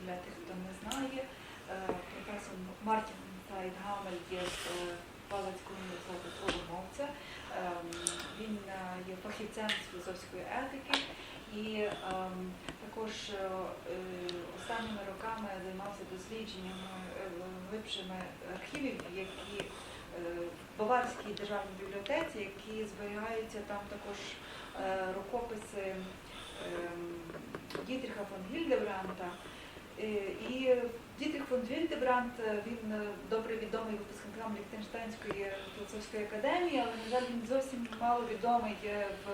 Для тих, хто не знає, професор Мартін Цайтгамль є з Палацького університету Оломоуця. Він є фахівцем з філософської етики і також останніми роками займався дослідженнями глибшими архівів, які в Баварській державній бібліотеці, які зберігаються там також рукописи Dietricha von Hildebranda. І Dietrich von Hildebrand, він добре відомий випускникам Ліхтенштейнської філософської академії, але, на жаль, він зовсім мало відомий в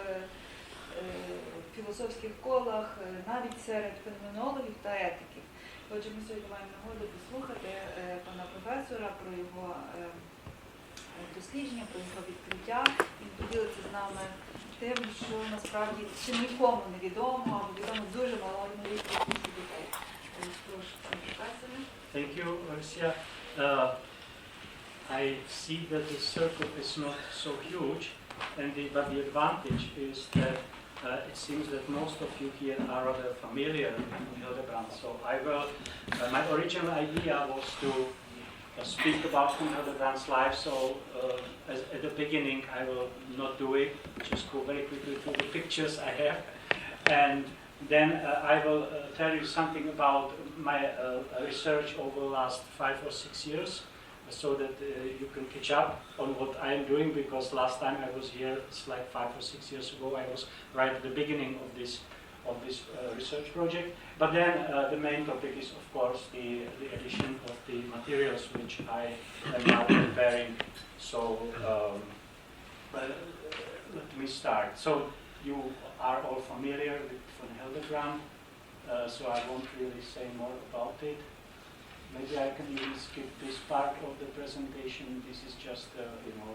філософських колах, навіть серед феноменологів та етиків. Отже, ми сьогодні маємо нагоду послухати пана професора про його дослідження, про його відкриття. Він поділиться з нами тим, що насправді ще нікому не відомо, або відомо дуже малому кількості дітей. Thank you, Orisia. I see that the circle is not so huge, but the advantage is that it seems that most of you here are rather familiar with Hildebrand. So I will. My original idea was to speak about Hildebrand's life. So at the beginning, I will not do it. Just go very quickly through the pictures I have, and then I will tell you something about my research over the last 5 or 6 years, so that you can catch up on what I am doing, because last time I was here, it's like 5 or 6 years ago, I was right at the beginning of this research project. But then the main topic is, of course, the addition of the materials which I am now preparing. So let me start. So you are all familiar with von Hildebrand, so I won't really say more about it. Maybe I can even skip this part of the presentation. This is just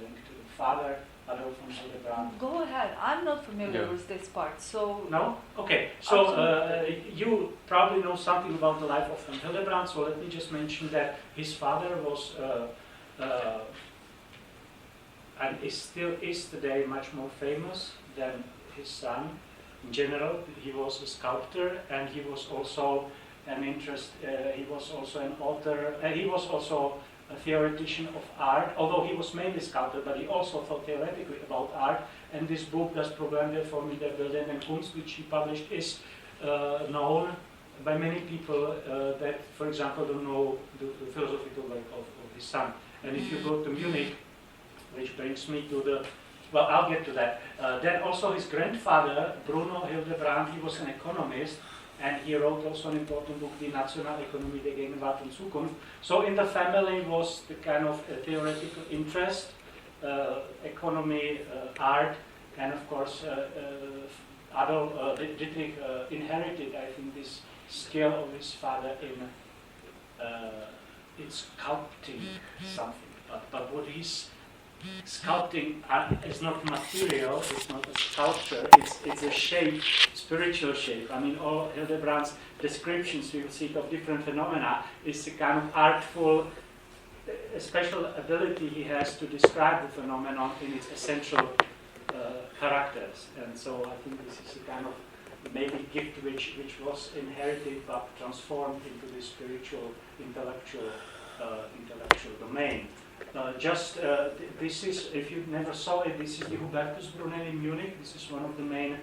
link to the father, Adolf von Hildebrand. Go ahead. I'm not familiar with this part, so... No? Okay. So you probably know something about the life of von Hildebrand, so let me just mention that his father was and still is today much more famous than his son. In general, he was a sculptor, and he was also he was also an author, and he was also a theoretician of art, although he was mainly sculptor, but he also thought theoretically about art. And this book, Das Problem der Form in der bildenden Kunst, which he published, is known by many people that, for example, don't know the philosophical work of his son. And if you go to Munich, which brings me to the well, I'll get to that. Then also his grandfather, Bruno Hildebrand, he was an economist, and he wrote also an important book, Die Nationalökonomie der Gegenwart und Zukunft. So in the family was the kind of theoretical interest, economy, art, and of course Dietrich inherited, I think, this skill of his father in sculpting something. But what he's sculpting is not material, it's not a sculpture, it's a shape, spiritual shape. I mean, all Hildebrand's descriptions we will see of different phenomena is a kind of artful, a special ability he has to describe the phenomenon in its essential characters. And so I think this is a kind of maybe gift which was inherited but transformed into this spiritual, intellectual domain. This is, if you never saw it, this is the Hubertus Brunel in Munich. This is one of the main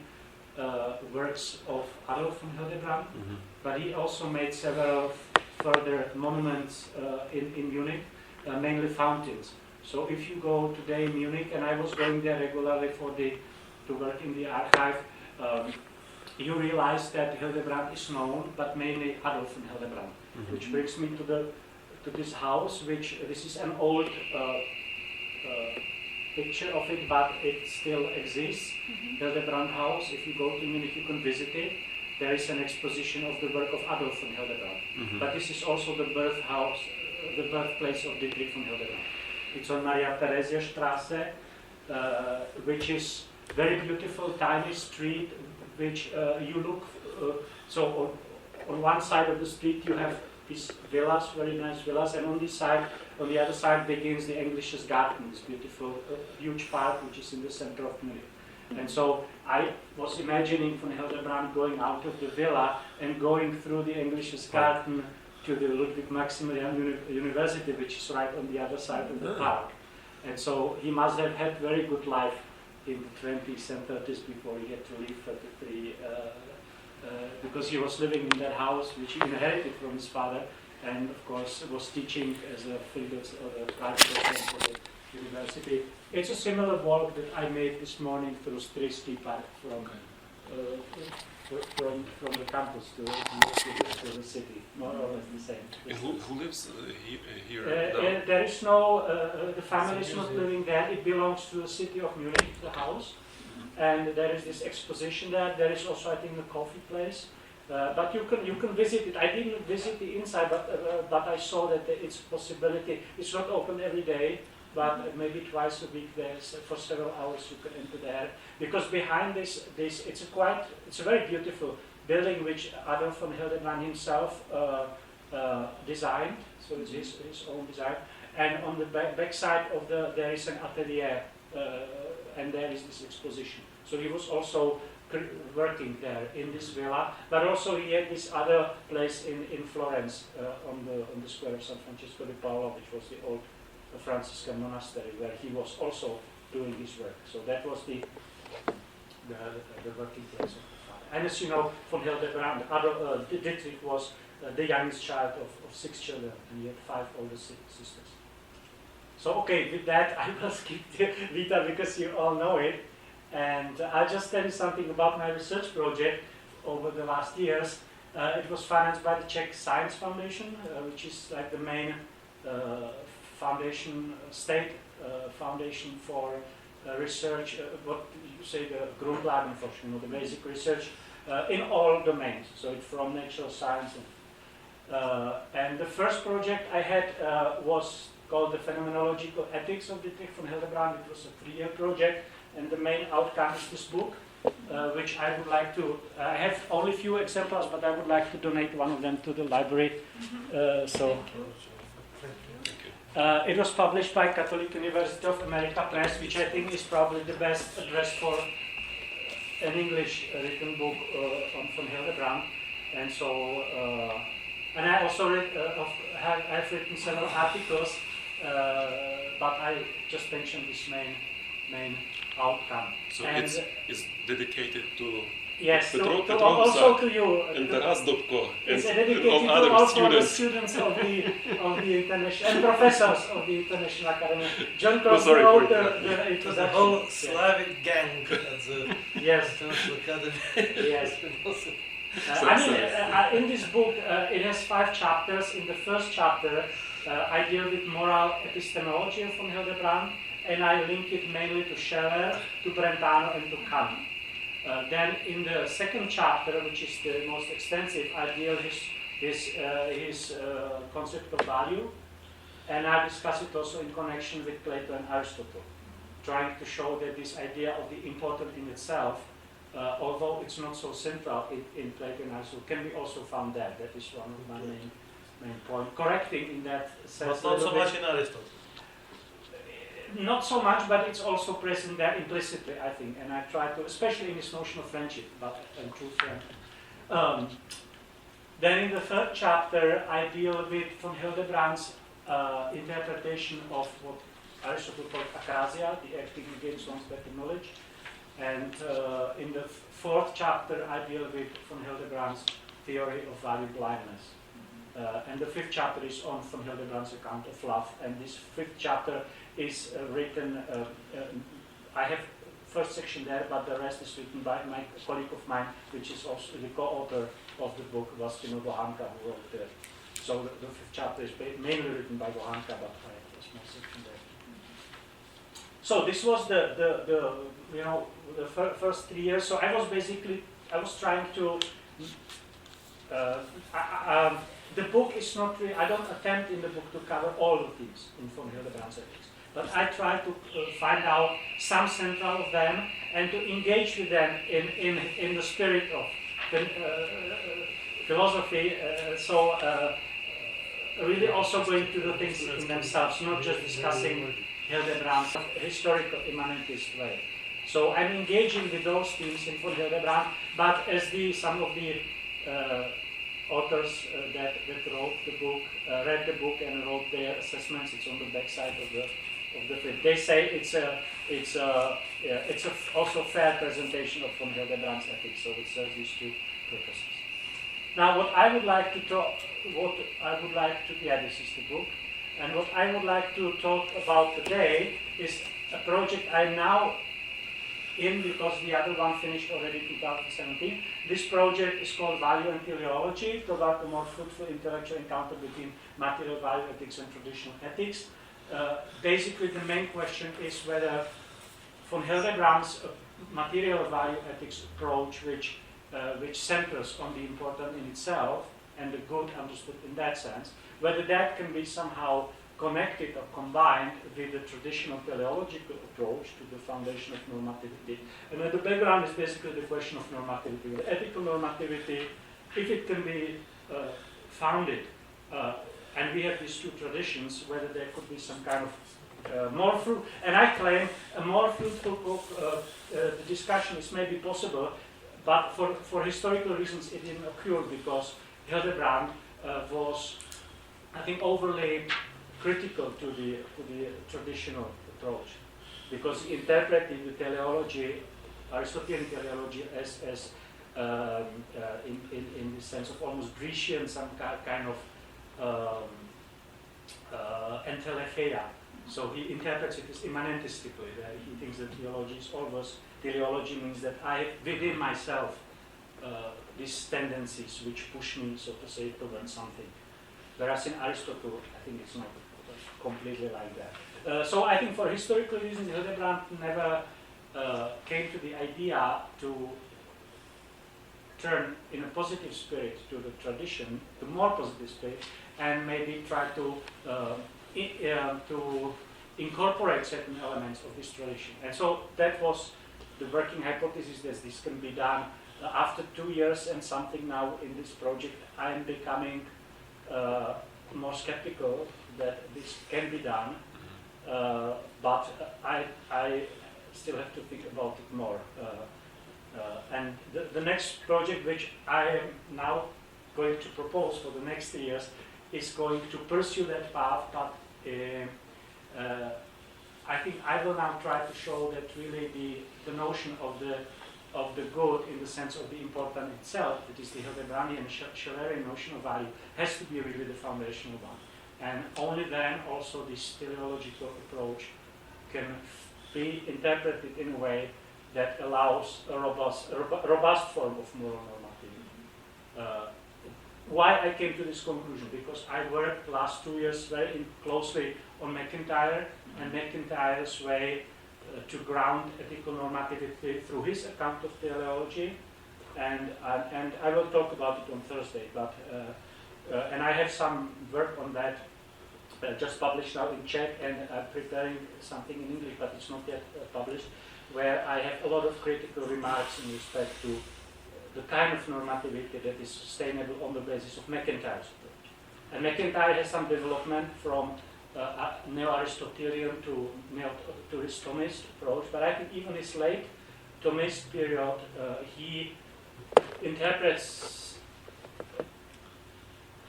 works of Adolf von Hildebrand, but he also made several further monuments in Munich, mainly fountains. So if you go today in Munich, and I was going there regularly to work in the archive, you realize that Hildebrand is known, but mainly Adolf von Hildebrand, which brings me to this house, this is an old picture of it, but it still exists. Hildebrand House, if you go to Munich, you can visit it. There is an exposition of the work of Adolf von Hildebrand. But this is also the birthplace of Dietrich von Hildebrand. It's on Maria Theresia Strasse, which is very beautiful, tiny street, which you look, so on one side of the street you have these villas, very nice villas, and on the other side begins the English's garden, this beautiful, huge park which is in the center of Munich. And so I was imagining von Hildebrand going out of the villa and going through the English's garden to the Ludwig Maximilian University, which is right on the other side of the park. And so he must have had very good life in the 20s and 30s before he had to leave 33, because he was living in that house which he inherited from his father, and of course was teaching as a field or a private docent for the university. It's a similar walk that I made this morning through Strisky Park from the campus to the city, more or less the same. And who lives here? There is no, the family is not living there. It belongs to the city of Munich, the house. And there is this exposition there. There is also, I think, a coffee place. But you can visit it. I didn't visit the inside, but I saw that it's a possibility. It's not open every day, but maybe twice a week there's for several hours you can enter there. Because behind this it's a very beautiful building which Adolf von Hildebrand himself designed. So it's his own design. And on the back side of there is an atelier, and there is this exposition. So he was also working there in this villa, but also he had this other place in Florence on the square of San Francesco de Paolo, which was the old Franciscan monastery, where he was also doing his work. So that was the working place of the father. And as you know, von Hildebrand, Dietrich was the youngest child of 6 children, and he had 5 older sisters. So okay, with that I will skip the Vita because you all know it. And I'll just tell you something about my research project over the last years. It was financed by the Czech Science Foundation, which is like the main foundation, state foundation for research, what you say, the Grundlagenforschung, the basic research in all domains, so it's from natural science. And the first project I had was called the Phenomenological Ethics of Dietrich von Hildebrand. It was a 3-year project. And the main outcome is this book, which I would like to, I have only a few exemplars, but I would like to donate one of them to the library. It was published by Catholic University of America Press, which I think is probably the best address for an English written book on von Hildebrand. And so, and I also have written several articles, but I just mentioned this main outcome. So and it's dedicated to yes, Petro also Gusak to you. And Taras Dobko It's and dedicated all to other also the students. students of the international and professors of the International Academy. John Crosby wrote the introduction. The whole Slavic gang at the Yes. International Academy. Yes. In this book, it has 5 chapters. In the first chapter, I deal with moral epistemology of von Hildebrand, and I link it mainly to Scheler, to Brentano, and to Kant. Then in the second chapter, which is the most extensive, I deal his concept of value, and I discuss it also in connection with Plato and Aristotle, trying to show that this idea of the important in itself, although it's not so central in Plato and Aristotle, can be also found there. That is one of my main points. Correcting in that sense. But not so much in Aristotle. Not so much, but it's also present there implicitly, I think, and I try to, especially in this notion of friendship, and true friend. Then in the third chapter, I deal with von Hildebrand's interpretation of what Aristotle called akrasia, the acting against one's better knowledge. And in the fourth chapter, I deal with von Hildebrand's theory of value blindness. And the fifth chapter is on von Hildebrand's account of love. And this fifth chapter is written, I have first section there, but the rest is written by my colleague of mine, which is also the co-author of the book, Vlastimil Bohanka, who wrote it. So the fifth chapter is mainly written by Bohanka, but I have a small section there. So this was the first 3 years. So I was trying to, the book is not really, I don't attempt in the book to cover all the things in von Hildebrand's ethics. but I try to find out some central of them and to engage with them in the spirit of philosophy. Really also going to the things in themselves, not just discussing Hildebrand's historical immanentist way. So I'm engaging with those themes in von Hildebrand, but as some of the authors that wrote the book, read the book and wrote their assessments, it's on the back side of the film. They say it's also fair presentation of von Hildebrand's ethics, so it serves these two purposes. Now, what I would like to this is the book, and what I would like to talk about today is a project I'm now in because the other one finished already in 2017. This project is called Value and Teleology, toward a more fruitful intellectual encounter between material value ethics and traditional ethics. Basically, the main question is whether von Hildebrand's material value ethics approach, which centers on the important in itself and the good understood in that sense, whether that can be somehow connected or combined with the traditional teleological approach to the foundation of normativity. And the background is basically the question of normativity. The ethical normativity, if it can be founded, and we have these two traditions, whether there could be some kind of more fruit, and I claim a more fruitful discussion is maybe possible, but for historical reasons it didn't occur because Hildebrand was, I think, overly critical to the traditional approach, because he interpreted the teleology, Aristotelian teleology, as in the sense of almost Grecian, some kind of entelecheia. So he interprets it as immanentistically. He thinks that teleology means that I have within myself these tendencies which push me, so to say, towards something. Whereas in Aristotle, I think it's not completely like that. So I think for historical reasons, Hildebrand never came to the idea to turn in a positive spirit to the tradition, the more positive spirit, and maybe try to incorporate certain elements of this tradition. And so that was the working hypothesis that this can be done. After 2 years and something now in this project, I am becoming more skeptical that this can be done, but I still have to think about it more. And the next project which I am now going to propose for the next 3 years is going to pursue that path, but I think I will now try to show that really the notion of the good in the sense of the important itself, that is the Hildebrandian Schelerian notion of value, has to be really the foundational one. And only then also this teleological approach can be interpreted in a way that allows a robust form of moral normativity. Why I came to this conclusion? Because I worked last 2 years very closely on MacIntyre and MacIntyre's way to ground ethical normativity through his account of teleology, and I will talk about it on Thursday. But and I have some work on that just published now in Czech, and I'm preparing something in English, but it's not yet published, where I have a lot of critical remarks in respect to the kind of normativity that is sustainable on the basis of MacIntyre's approach. And MacIntyre has some development from neo-Aristotelian to his Thomist approach, but I think even his late Thomist period, he interprets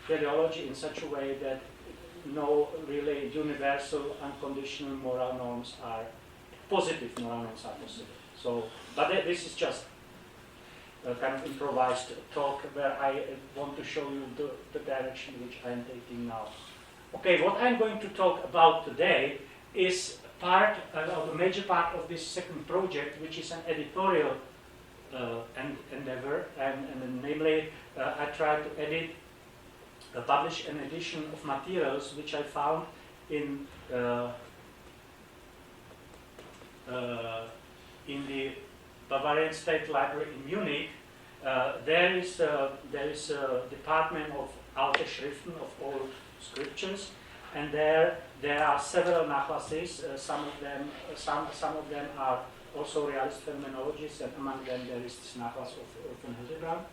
teleology in such a way that no really universal, unconditional moral norms are, positive moral norms are possible. So, but this is just a kind of improvised talk where I want to show you the direction which I am taking now. Okay, what I'm going to talk about today is part, the major part of this second project, which is an editorial endeavor, and namely, I try to publish an edition of materials which I found in the Bavarian State Library in Munich. There is a department of alte Schriften, of old scriptures, and there there are several Nachlasses. Some of them are also realist phenomenologists, and among them there is this Nachlass of von Hildebrand.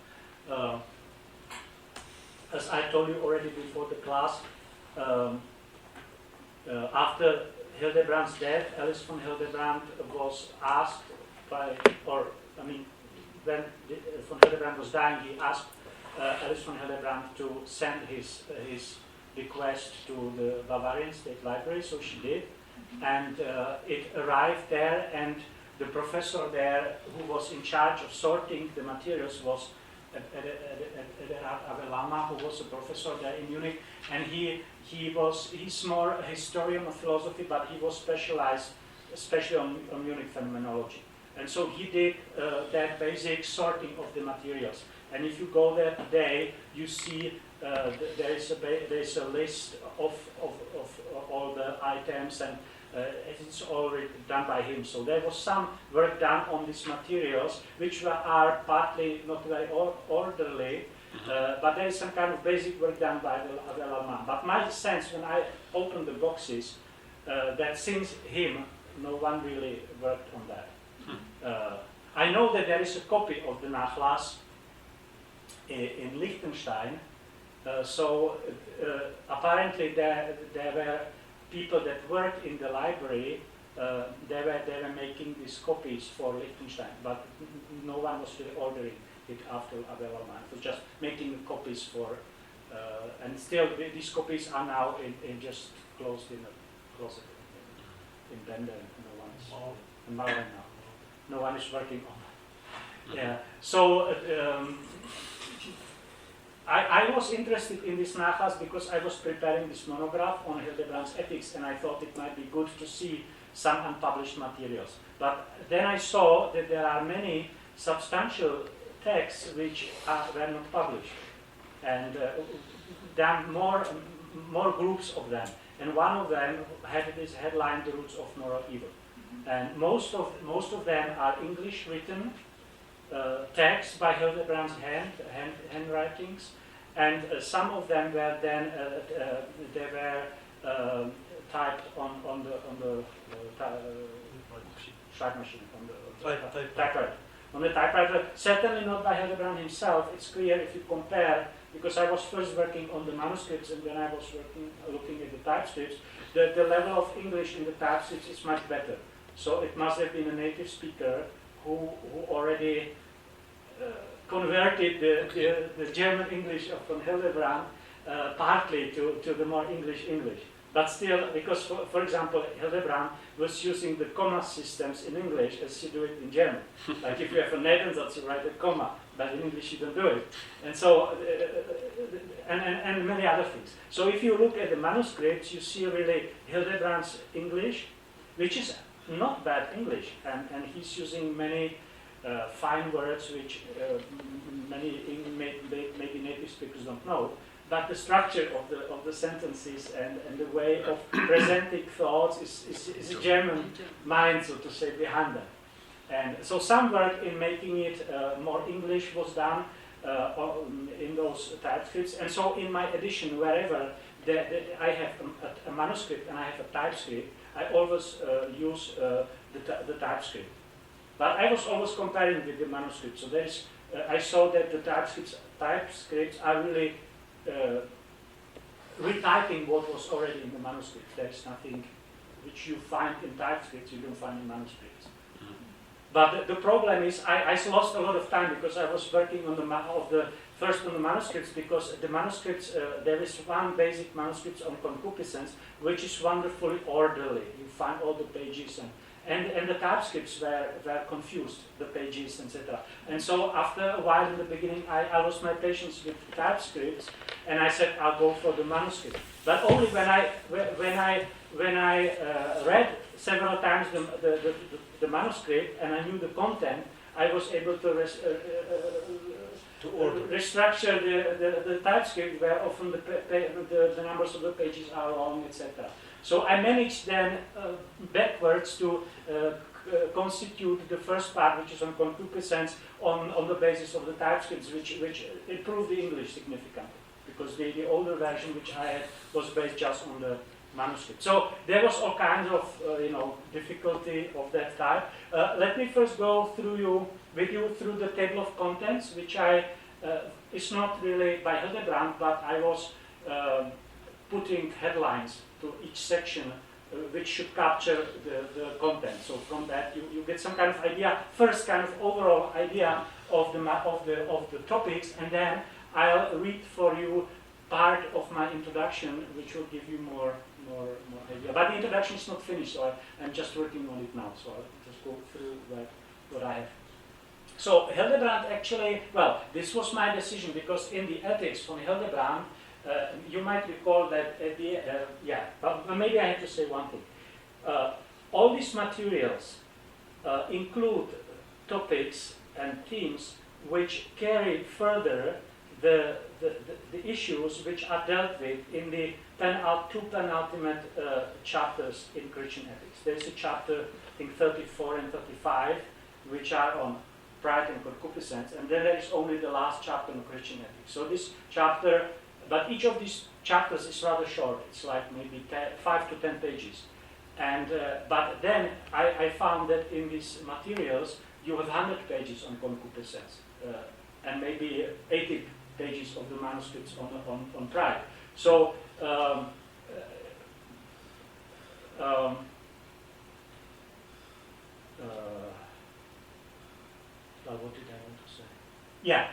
As I told you already before the class, after Hildebrand's death, Alice von Hildebrand was asked when von Hildebrand was dying, he asked Alice von Hildebrand to send his request to the Bavarian State Library, so she did, and it arrived there, and the professor there who was in charge of sorting the materials was Avelama, who was a professor there in Munich, and he's more a historian of philosophy, but he was specialized especially on Munich phenomenology. And so he did that basic sorting of the materials. And if you go there today, you see there is a list of all the items, and it's already done by him. So there was some work done on these materials, which are partly not very orderly, but there is some kind of basic work done by the Alman. But my sense, when I opened the boxes, that since him, no one really worked on that. I know that there is a copy of the Nachlass in Liechtenstein, so apparently there were people that worked in the library, they were making these copies for Liechtenstein, but no one was really ordering it after Avelman. It was just making the copies for, and still these copies are now in just closed in a closet in Bender, and no one is in Malmö now. No one is working on it. Yeah. So I was interested in this Nachlass because I was preparing this monograph on Hildebrand's ethics, and I thought it might be good to see some unpublished materials. But then I saw that there are many substantial texts which were not published, and then more groups of them. And one of them had this headline, "The Roots of Moral Evil." And most of them are English written texts by Hildebrand's handwritings, and some of them were then they were typed on the schreibmaschine, on the typewriter. On the typewriter, certainly not by Hildebrand himself. It's clear if you compare, because I was first working on the manuscripts, and then I was looking at the typescripts. The level of English in the typescripts is much better. So it must have been a native speaker who already converted the German English of von Hildebrand partly to the more English. But still, because for example, Hildebrand was using the comma systems in English as you do it in German. Like if you have a Nedensatz, you write a comma, but in English you don't do it. And so, and many other things. So if you look at the manuscripts, you see really Hildebrand's English, which is not bad English, and he's using many fine words which many maybe native speakers don't know. But the structure of the sentences and the way of presenting thoughts is a German mind, so to say, behind them. And so some work in making it more English was done in those typescripts. And so in my edition, wherever I have a manuscript and I have a typescript, I always use the typescript. But I was always comparing with the manuscript. So there is, I saw that the typescripts are really retyping what was already in the manuscript. There is nothing which you find in typescripts you don't find in manuscripts. But the problem is I lost a lot of time because I was working on first on the manuscripts, because the manuscripts, there is one basic manuscript on concupiscence which is wonderfully orderly. You find all the pages and the typescripts were confused, the pages, etc. And so after a while in the beginning, I lost my patience with typescripts, and I said I'll go for the manuscript. But only when I read several times the manuscript and I knew the content, I was able to restructure the typescript, where often the numbers of the pages are wrong, etc. So I managed then backwards to constitute the first part, which is on concupiscence, on the basis of the typescripts, which improved the English significantly, because the older version which I had was based just on the manuscript. So there was all kinds of difficulty of that type. Let me first go with you through the table of contents, which is not really by Hildebrand, but I was putting headlines to each section which should capture the content. So from that you get some kind of idea, first kind of overall idea of the topics, and then I'll read for you part of my introduction, which will give you more idea. But the introduction is not finished, so I'm just working on it now. So I'll just go through what I have. So Hildebrand actually, well, this was my decision because in the ethics from Hildebrand, you might recall that at the but maybe I have to say one thing. All these materials include topics and themes which carry further the issues which are dealt with in the two penultimate chapters in Christian ethics. There's a chapter, I think 34 and 35, which are on pride and concupiscence, and then there is only the last chapter on Christian ethics. So this chapter, but each of these chapters is rather short. It's like maybe 5 to 10 pages. And but then I found that in these materials you have 100 pages on concupiscence and maybe 80 pages of the manuscripts on pride. So what did I want to say? Yeah,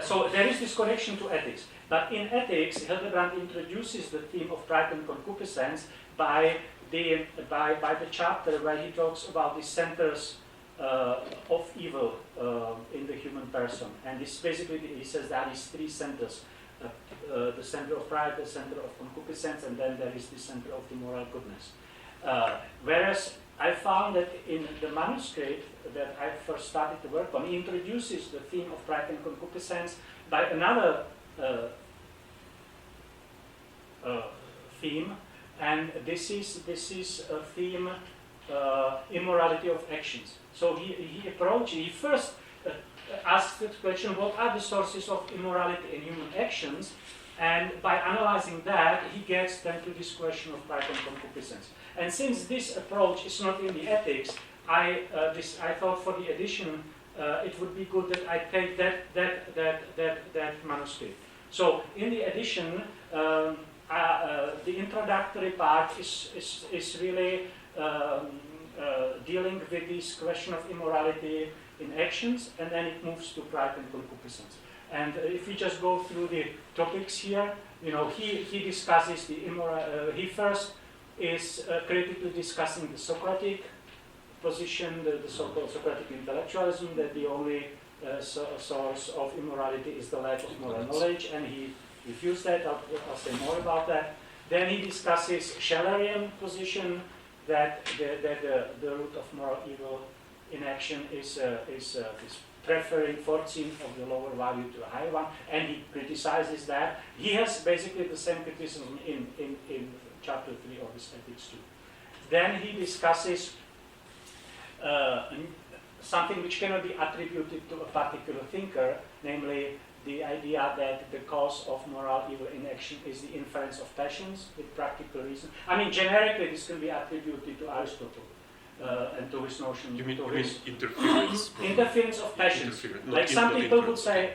so there is this connection to ethics. But in ethics, Hildebrand introduces the theme of pride and concupiscence by the chapter where he talks about the centers of evil in the human person. And this basically, he says that is three centers. The center of pride, the center of concupiscence, and then there is the center of the moral goodness. Whereas I found that in the manuscript that I first started to work on, he introduces the theme of pride and concupiscence by another theme, and this is a theme, immorality of actions. So he first asks the question, what are the sources of immorality in human actions? And by analyzing that, he gets then to this question of pride and concupiscence. And since this approach is not in the ethics, I thought for the edition it would be good that I take that manuscript. So in the edition, the introductory part is really dealing with this question of immorality in actions, and then it moves to pride and concupiscence. And if we just go through the topics here, he discusses the he first is critically discussing the Socratic position, the so-called Socratic intellectualism, that the only source of immorality is the lack of moral knowledge, and he refused that. I'll say more about that. Then he discusses Schelerian position that the root of moral evil in action is preferring foreseeing of the lower value to a higher one, and he criticizes that. He has basically the same criticism in chapter 3 of his ethics too. Then he discusses something which cannot be attributed to a particular thinker, namely the idea that the cause of moral evil in action is the inference of passions with practical reason. I mean, generically this can be attributed to Aristotle and to his notion. You mean interference? Interference of passions. Like some people would say,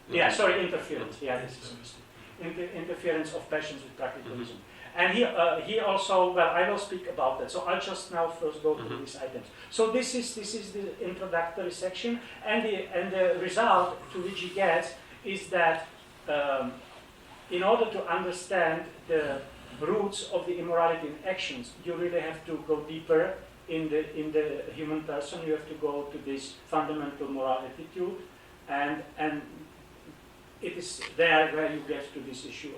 interference. Yeah, this is a mistake. Interference of passions with practical reason. And he also, well, I will speak about that. So I'll just now first go through these items. So this is the introductory section, and the result to which he gets is that in order to understand the roots of the immorality in actions, you really have to go deeper in the human person. You have to go to this fundamental moral attitude, and it is there where you get to this issue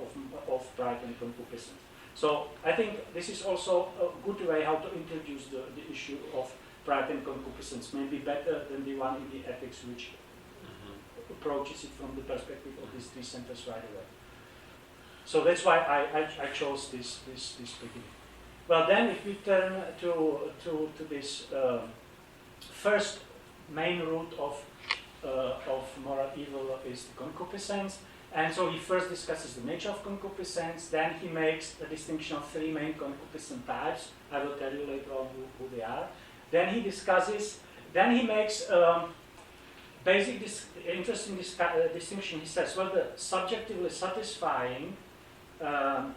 of pride and concupiscence. So I think this is also a good way how to introduce the issue of pride and concupiscence, maybe better than the one in the ethics, which approaches it from the perspective of these three centers right away. So that's why I chose this beginning. Well, then if we turn to this first main root of moral evil is concupiscence, And so he first discusses the nature of concupiscence, then he makes a distinction of three main concupiscent types. I will tell you later on who they are. Then he makes interesting distinction. He says, well, the subjectively satisfying, when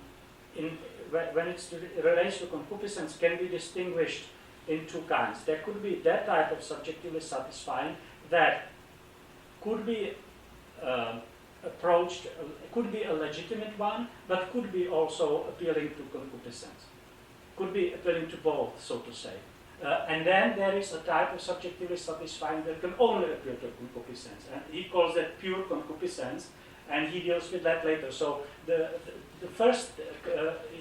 it relates to concupiscence, can be distinguished in two kinds. There could be that type of subjectively satisfying that could be approached, could be a legitimate one, but could be also appealing to concupiscence. Could be appealing to both, so to say. And then there is a type of subjectively satisfying that can only appeal to concupiscence. And he calls that pure concupiscence, and he deals with that later. So the first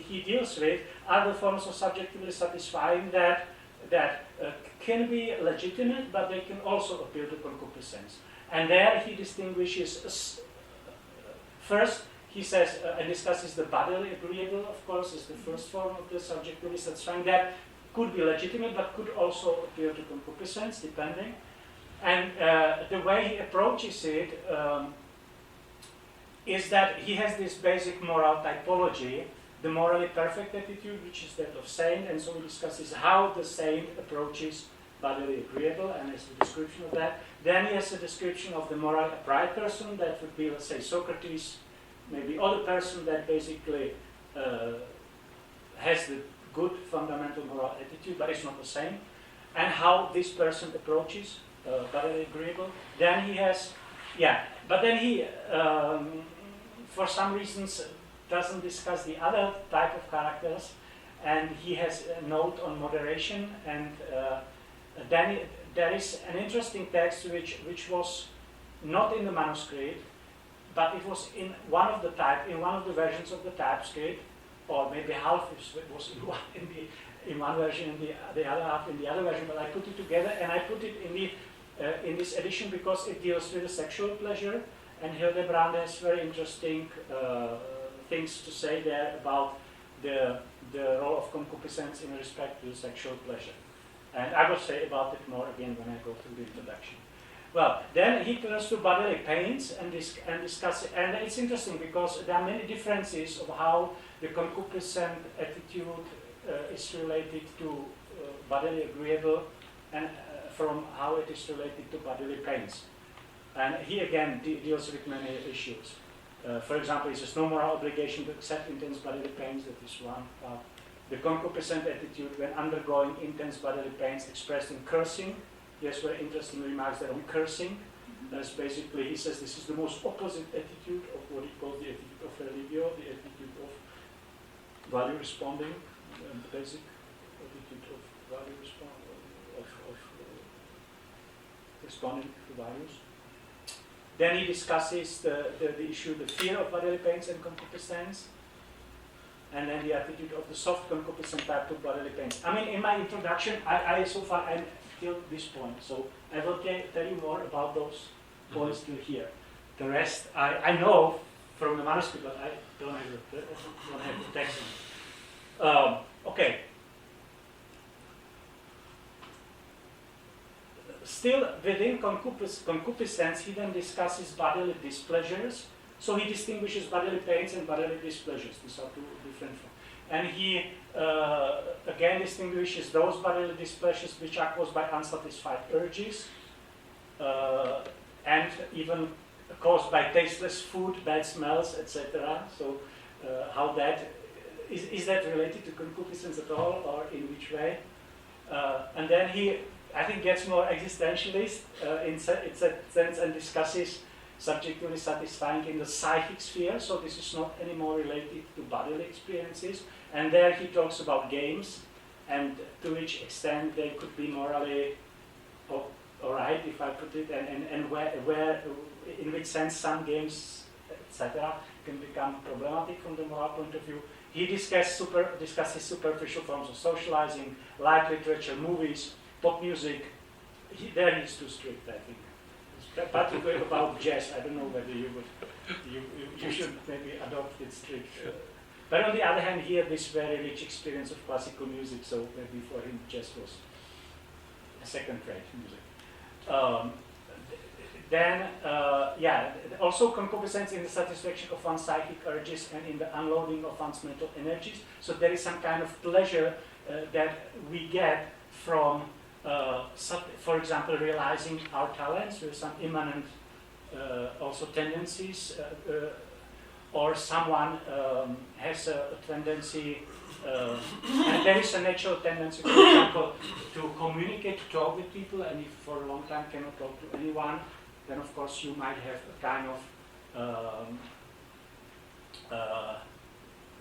he deals with are the forms of subjectively satisfying that can be legitimate, but they can also appeal to concupiscence. And there he distinguishes, first he says and discusses the bodily agreeable, of course, is the first form of the subjectively satisfying. That could be legitimate, but could also appeal to concupiscence, depending. And the way he approaches it is that he has this basic moral typology, the morally perfect attitude, which is that of saint, and so he discusses how the saint approaches bodily agreeable, and has a description of that. Then he has a description of the moral upright person, that would be, let's say, Socrates, maybe other person that basically has the good fundamental moral attitude, but it's not the same, and how this person approaches bodily agreeable. Then he has, but then he, for some reasons, doesn't discuss the other type of characters, and he has a note on moderation, and then there is an interesting text which was not in the manuscript, but it was in one of the versions of the typescript, or maybe half was in one version and the other half in the other version, but I put it together, and I put it in this edition because it deals with the sexual pleasure, and Hildebrand has very interesting things to say there about the role of concupiscence in respect to sexual pleasure. And I will say about it more again when I go through the introduction. Well, then he turns to bodily pains and discuss it. And it's interesting because there are many differences of how the concupiscent attitude is related to bodily agreeable and from how it is related to bodily pains. And he again deals with many issues. For example, he says no moral obligation to accept intense bodily pains, that is one part. The concupiscent attitude when undergoing intense bodily pains expressed in cursing. He has very interesting remarks there on cursing. That's basically, he says this is the most opposite attitude of what he calls the attitude of religio, the attitude of value responding, the basic attitude of value responding to values. Then he discusses the issue, the fear of bodily pains and concupiscence, and then the attitude of the soft concupiscent type to bodily pains. I mean, in my introduction, I so far I'm till this point, so I will tell you more about those points till here. The rest I know from the manuscript, but I don't have the text. Okay. Still within concupiscence, he then discusses bodily displeasures. So he distinguishes bodily pains and bodily displeasures. These are two different forms. And he again distinguishes those bodily displeasures which are caused by unsatisfied urges and even caused by tasteless food, bad smells, etc. So how that is that related to concupiscence at all, or in which way? And then he, I think, gets more existentialist in that sense and discusses subjectively satisfying in the psychic sphere. So this is not anymore related to bodily experiences. And there he talks about games and to which extent they could be morally alright, if I put it, and where in which sense some games, etc., can become problematic from the moral point of view. He discusses superficial forms of socializing, like literature, movies, pop music. There he's too strict, I think. Particularly about jazz, I don't know whether you should maybe adopt it strict. But on the other hand, he had this very rich experience of classical music, so maybe for him jazz was a second-rate music. then, also concupiscence in the satisfaction of one's psychic urges and in the unloading of one's mental energies. So there is some kind of pleasure that we get from, for example, realizing our talents with some immanent also tendencies, or someone has a tendency, and there is a natural tendency, for example, to communicate, to talk with people, and if for a long time cannot talk to anyone, then of course you might have a kind of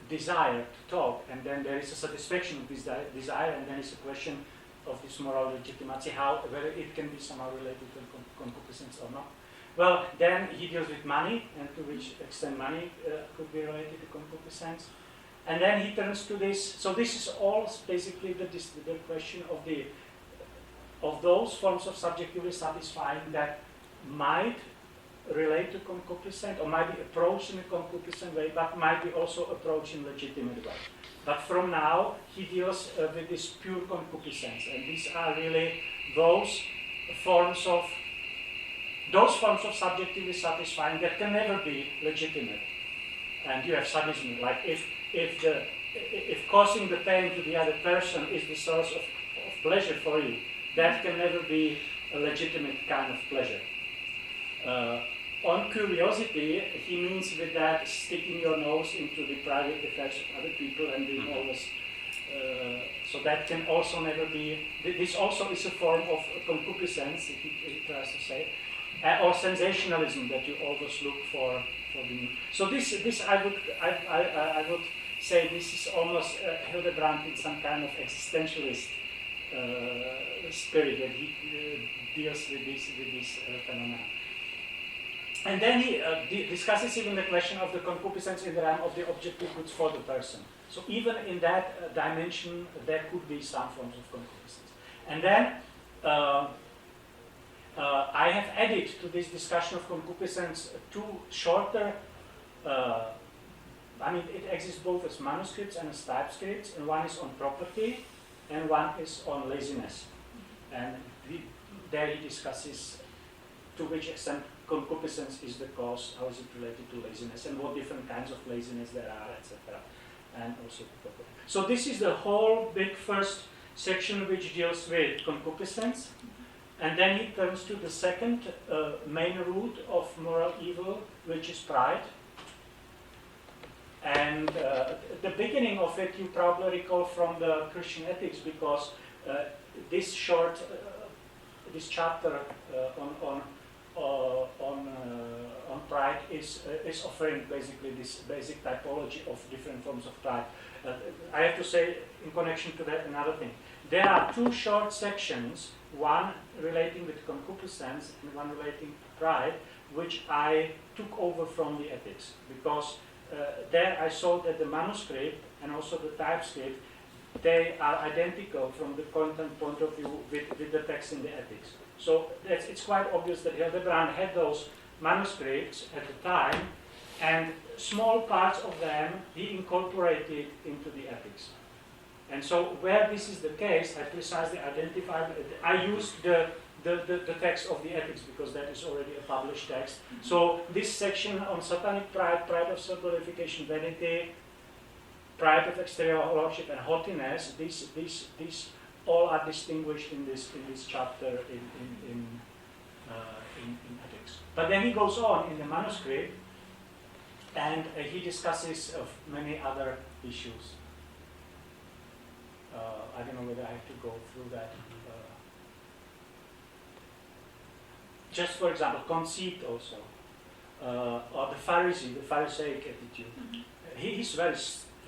desire to talk, and then there is a satisfaction of this desire, and then it's a question of this moral legitimacy, whether it can be somehow related to concupiscence or not. Well, then he deals with money, and to which extent money could be related to concupiscence. And then he turns to this. So this is all basically the question of those forms of subjectively satisfying that might relate to concupiscence, or might be approached in a concupiscent way, but might be also approached in a legitimate way. But from now, he deals with this pure concupiscence, and these are really those forms of subjectively satisfying that can never be legitimate. And you have sadism, like if causing the pain to the other person is the source of pleasure for you, that can never be a legitimate kind of pleasure. On curiosity, he means with that sticking your nose into the private affairs of other people and being always, so that can also never be, this also is a form of concupiscence, he tries to say, or sensationalism, that you always look for the new. So this I would say this is almost Hildebrand in some kind of existentialist spirit, that he deals with this phenomena. And then he discusses even the question of the concupiscence in the realm of the objective goods for the person. So even in that dimension, there could be some forms of concupiscence. And then I have added to this discussion of concupiscence two shorter, it exists both as manuscripts and as typescripts, and one is on property, and one is on laziness. And there he discusses to which extent concupiscence is the cause, how is it related to laziness, and what different kinds of laziness there are, etc. And also property. So this is the whole big first section which deals with concupiscence. And then he turns to the second main root of moral evil, which is pride. And the beginning of it you probably recall from the Christian ethics, because this chapter on pride is offering basically this basic typology of different forms of pride. I have to say, in connection to that, another thing. There are two short sections, one relating with concupiscence and one relating to pride, which I took over from the ethics, because there I saw that the manuscript and also the typescript, they are identical from the content point of view with the text in the ethics. So it's quite obvious that Hildebrand had those manuscripts at the time, and small parts of them he incorporated into the ethics. And so where this is the case, I precisely identified, I used the text of the ethics, because that is already a published text. So this section on satanic pride, pride of self-glorification, vanity, pride of exterior lordship, and haughtiness, these all are distinguished in this chapter in ethics. But then he goes on in the manuscript, and he discusses of many other issues. I don't know whether I have to go through that. Just for example, conceit also, or the Pharisaic attitude. Mm-hmm. He's very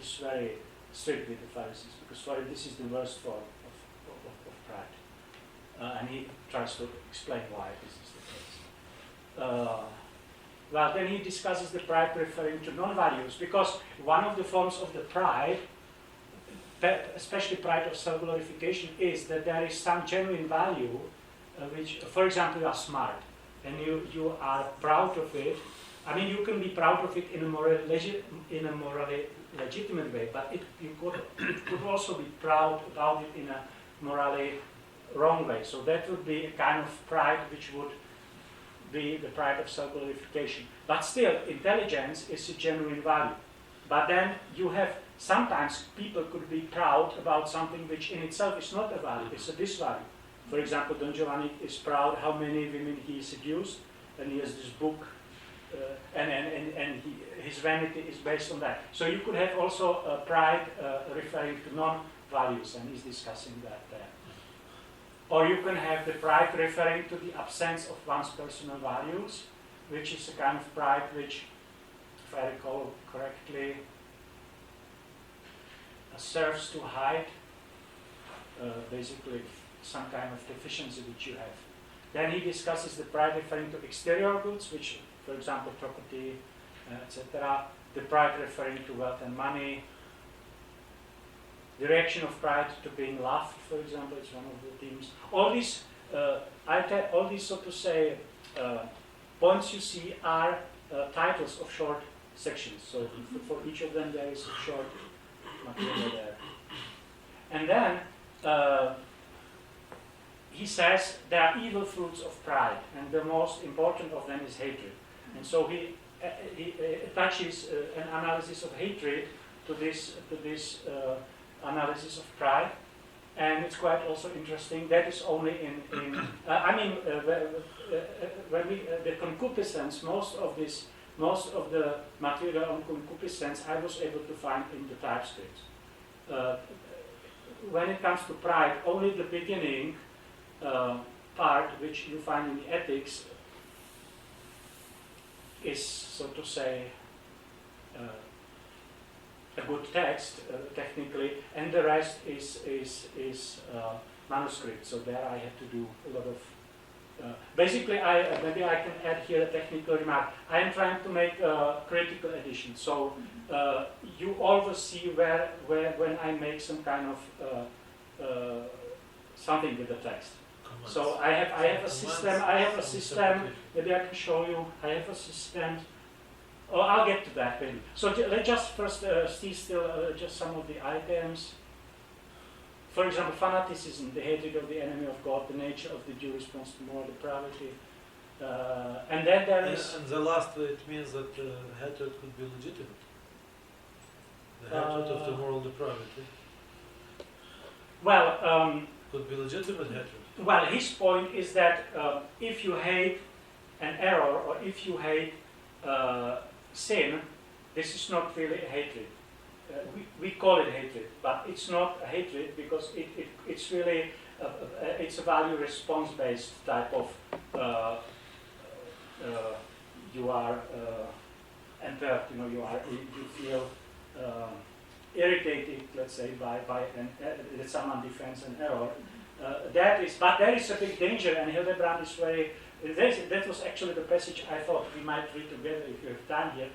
strict with the Pharisees, because for him this is the worst form of pride, and he tries to explain why this is the case. Well, then he discusses the pride referring to non-values, because one of the forms of the pride, especially pride of self-glorification, is that there is some genuine value, which, for example, you are smart, and you are proud of it. I mean, you can be proud of it in a morally legitimate way, but you could also be proud about it in a morally wrong way. So that would be a kind of pride which would be the pride of self-glorification. But still, intelligence is a genuine value. But then you have, sometimes people could be proud about something which in itself is not a value, it's a disvalue. For example, Don Giovanni is proud how many women he seduced, and he has this book, his vanity is based on that. So you could have also pride referring to non-values, and he's discussing that there. Or you can have the pride referring to the absence of one's personal values, which is a kind of pride which, if I recall correctly, serves to hide basically some kind of deficiency which you have. Then he discusses the pride referring to exterior goods, which, for example, property, etc. The pride referring to wealth and money. The reaction of pride to being loved, for example, is one of the themes. All these, all these, so to say, points you see are titles of short sections. So for each of them there is a short material there. And then he says there are evil fruits of pride, and the most important of them is hatred. And so he attaches an analysis of hatred to this analysis of pride, and it's quite also interesting. That is only the concupiscence. Most of the material on concupiscence I was able to find in the TypeScript. When it comes to pride, only the beginning part, which you find in the Ethics, is, so to say, a good text technically, and the rest is manuscript. So there I had to do a lot of. Basically, maybe I can add here a technical remark. I am trying to make a critical edition. So you always see where when I make some kind of something with the text. So I have a system. Maybe I can show you. I have a system. Oh, I'll get to that maybe. So let's just first see still just some of the items. For example, fanaticism, the hatred of the enemy of God, the nature of the due response to moral depravity. And then there is... And the last, it means that hatred could be legitimate. The hatred of the moral depravity. Well... could be legitimate hatred. Well, his point is that if you hate an error, or if you hate sin, this is not really a hatred. We call it hatred, but it's not a hatred because it's really it's a value response based type of you are impaired, you feel irritated, let's say, by that someone defends an error. But there is a big danger, and Hildebrand is very. That was actually the passage I thought we might read together if you have time here.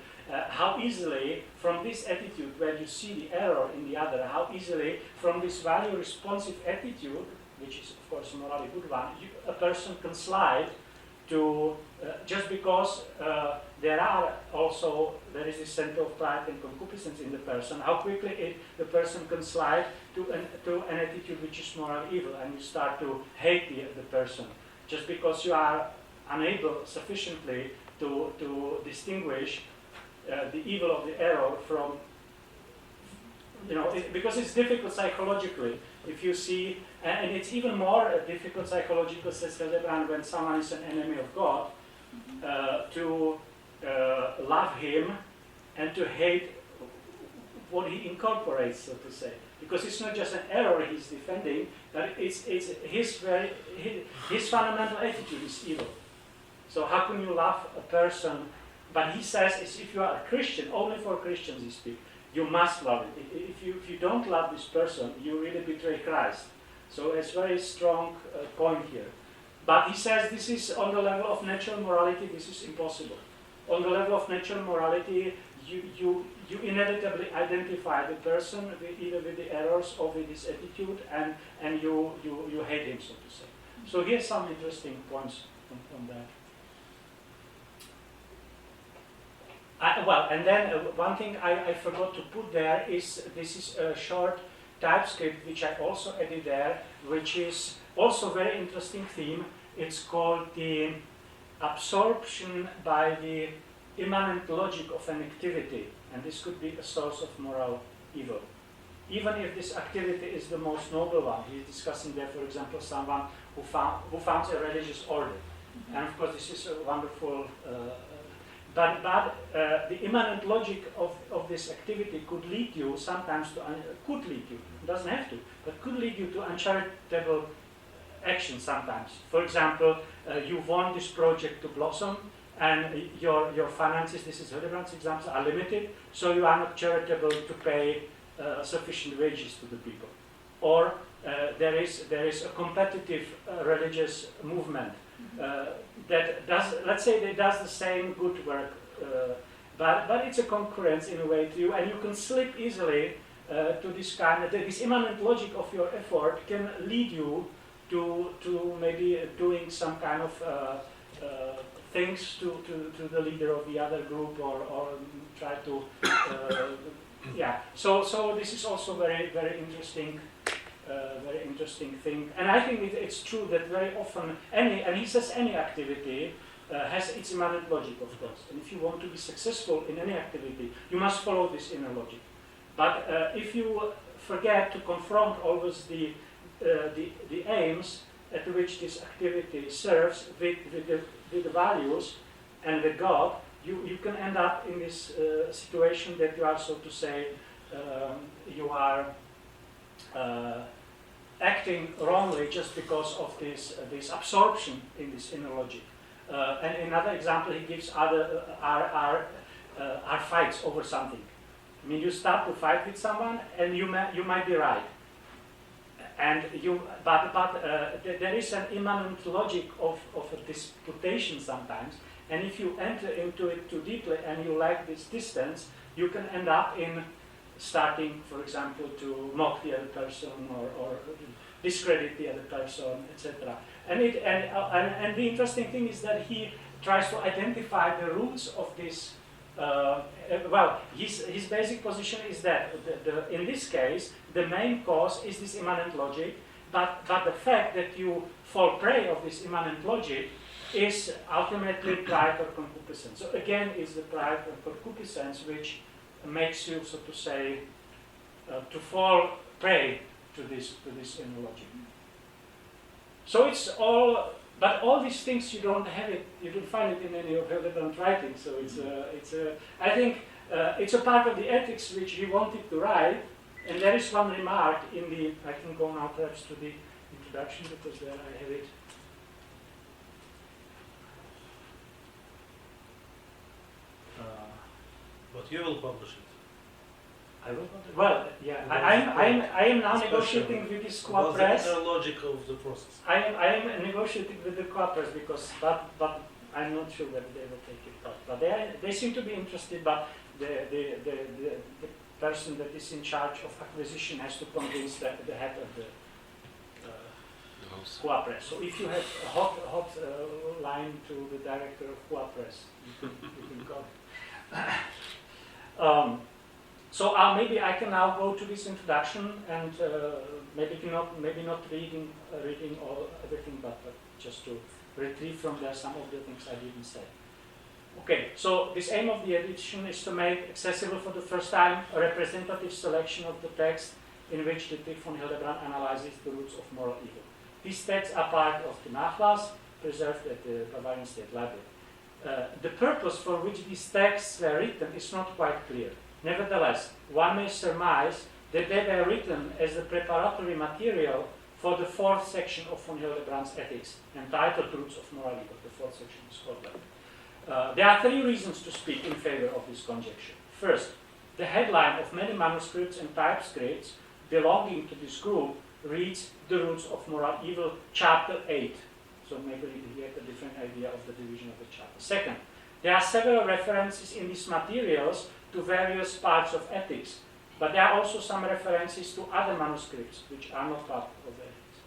How easily, from this attitude where you see the error in the other, how easily, from this value responsive attitude, which is of course a morally good one, a person can slide to, just because there is this center of pride and concupiscence in the person, how quickly the person can slide to an attitude which is moral evil, and you start to hate the person. Just because you are unable sufficiently to distinguish the evil of the error from, because it's difficult psychologically. If you see, and it's even more difficult psychologically, says Hildebrand, when someone is an enemy of God, to love him and to hate what he incorporates, so to say. Because it's not just an error he's defending, but it's his fundamental attitude is evil. So how can you love a person? But he says, if you are a Christian, only for Christians he speaks, you must love it. If you don't love this person, you really betray Christ. So it's a very strong point here. But he says this is on the level of natural morality, this is impossible. On the level of natural morality, you inevitably identify the person either with the errors or with his attitude, and you hate him, so to say. So here's some interesting points on that. And then one thing I forgot to put there is this is a short TypeScript which I also added there, which is also very interesting theme. It's called the absorption by the immanent logic of an activity, and this could be a source of moral evil. Even if this activity is the most noble one, he's discussing there, for example, someone who founds a religious order. And of course, this is a wonderful, but the immanent logic of this activity could lead you sometimes to, doesn't have to, but could lead you to uncharitable action sometimes. For example, you want this project to blossom, and your finances, this is Hildebrand's example, are limited, so you are not charitable to pay sufficient wages to the people. Or there is a competitive religious movement that does, let's say, they does the same good work, but it's a concurrence in a way to you, and you can slip easily to this kind of, this immanent logic of your effort can lead you to maybe doing some kind of things to the leader of the other group, or try to yeah. So this is also very interesting. Very interesting thing, and I think it's true that very often and he says any activity has its immanent logic, of course, and if you want to be successful in any activity, you must follow this inner logic. But if you forget to confront always the aims at which this activity serves with the values and with God, you can end up in this situation that you are, so to say, you are acting wrongly just because of this absorption in this inner logic. And another example he gives are fights over something. I mean, you start to fight with someone, and you might be right, and but there is an immanent logic of a disputation sometimes, and if you enter into it too deeply and you lack this distance, you can end up in starting, for example, to mock the other person or discredit the other person, etc. And the interesting thing is that he tries to identify the roots of this. Well, his basic position is that in this case the main cause is this immanent logic, but the fact that you fall prey of this immanent logic is ultimately pride or concupiscence. So again, it's the pride or concupiscence which makes you, so to say, to fall prey to this inner logic. So it's all, but all these things you don't have it, you don't find it in any of Hildebrand's writings. So I think it's a part of the ethics which he wanted to write. And there is one remark in the, I can go now perhaps to the introduction because there I have it. But you will publish it. I will not. Well, yeah. I am now negotiating with this co-press. The logic of the process. I am negotiating with the co-press because, but I'm not sure whether they will take it up. But they seem to be interested. But the person that is in charge of acquisition has to convince the head of the co-press. So if you have a hot line to the director of co-press, you can go. So maybe I can now go to this introduction and maybe not reading everything, but just to retrieve from there some of the things I didn't say. Okay, so this aim of the edition is to make accessible for the first time a representative selection of the text in which Dietrich von Hildebrand analyzes the roots of moral evil. These texts are part of the Nachlass, preserved at the Bavarian State Library. The purpose for which these texts were written is not quite clear. Nevertheless, one may surmise that they were written as the preparatory material for the fourth section of von Hildebrand's Ethics, entitled Roots of Moral Evil. The fourth section is called that. There are three reasons to speak in favor of this conjecture. First, the headline of many manuscripts and typescripts belonging to this group reads The Roots of Moral Evil, Chapter 8. So maybe you get a different idea of the division of the chapter. Second, there are several references in these materials to various parts of ethics, but there are also some references to other manuscripts which are not part of ethics.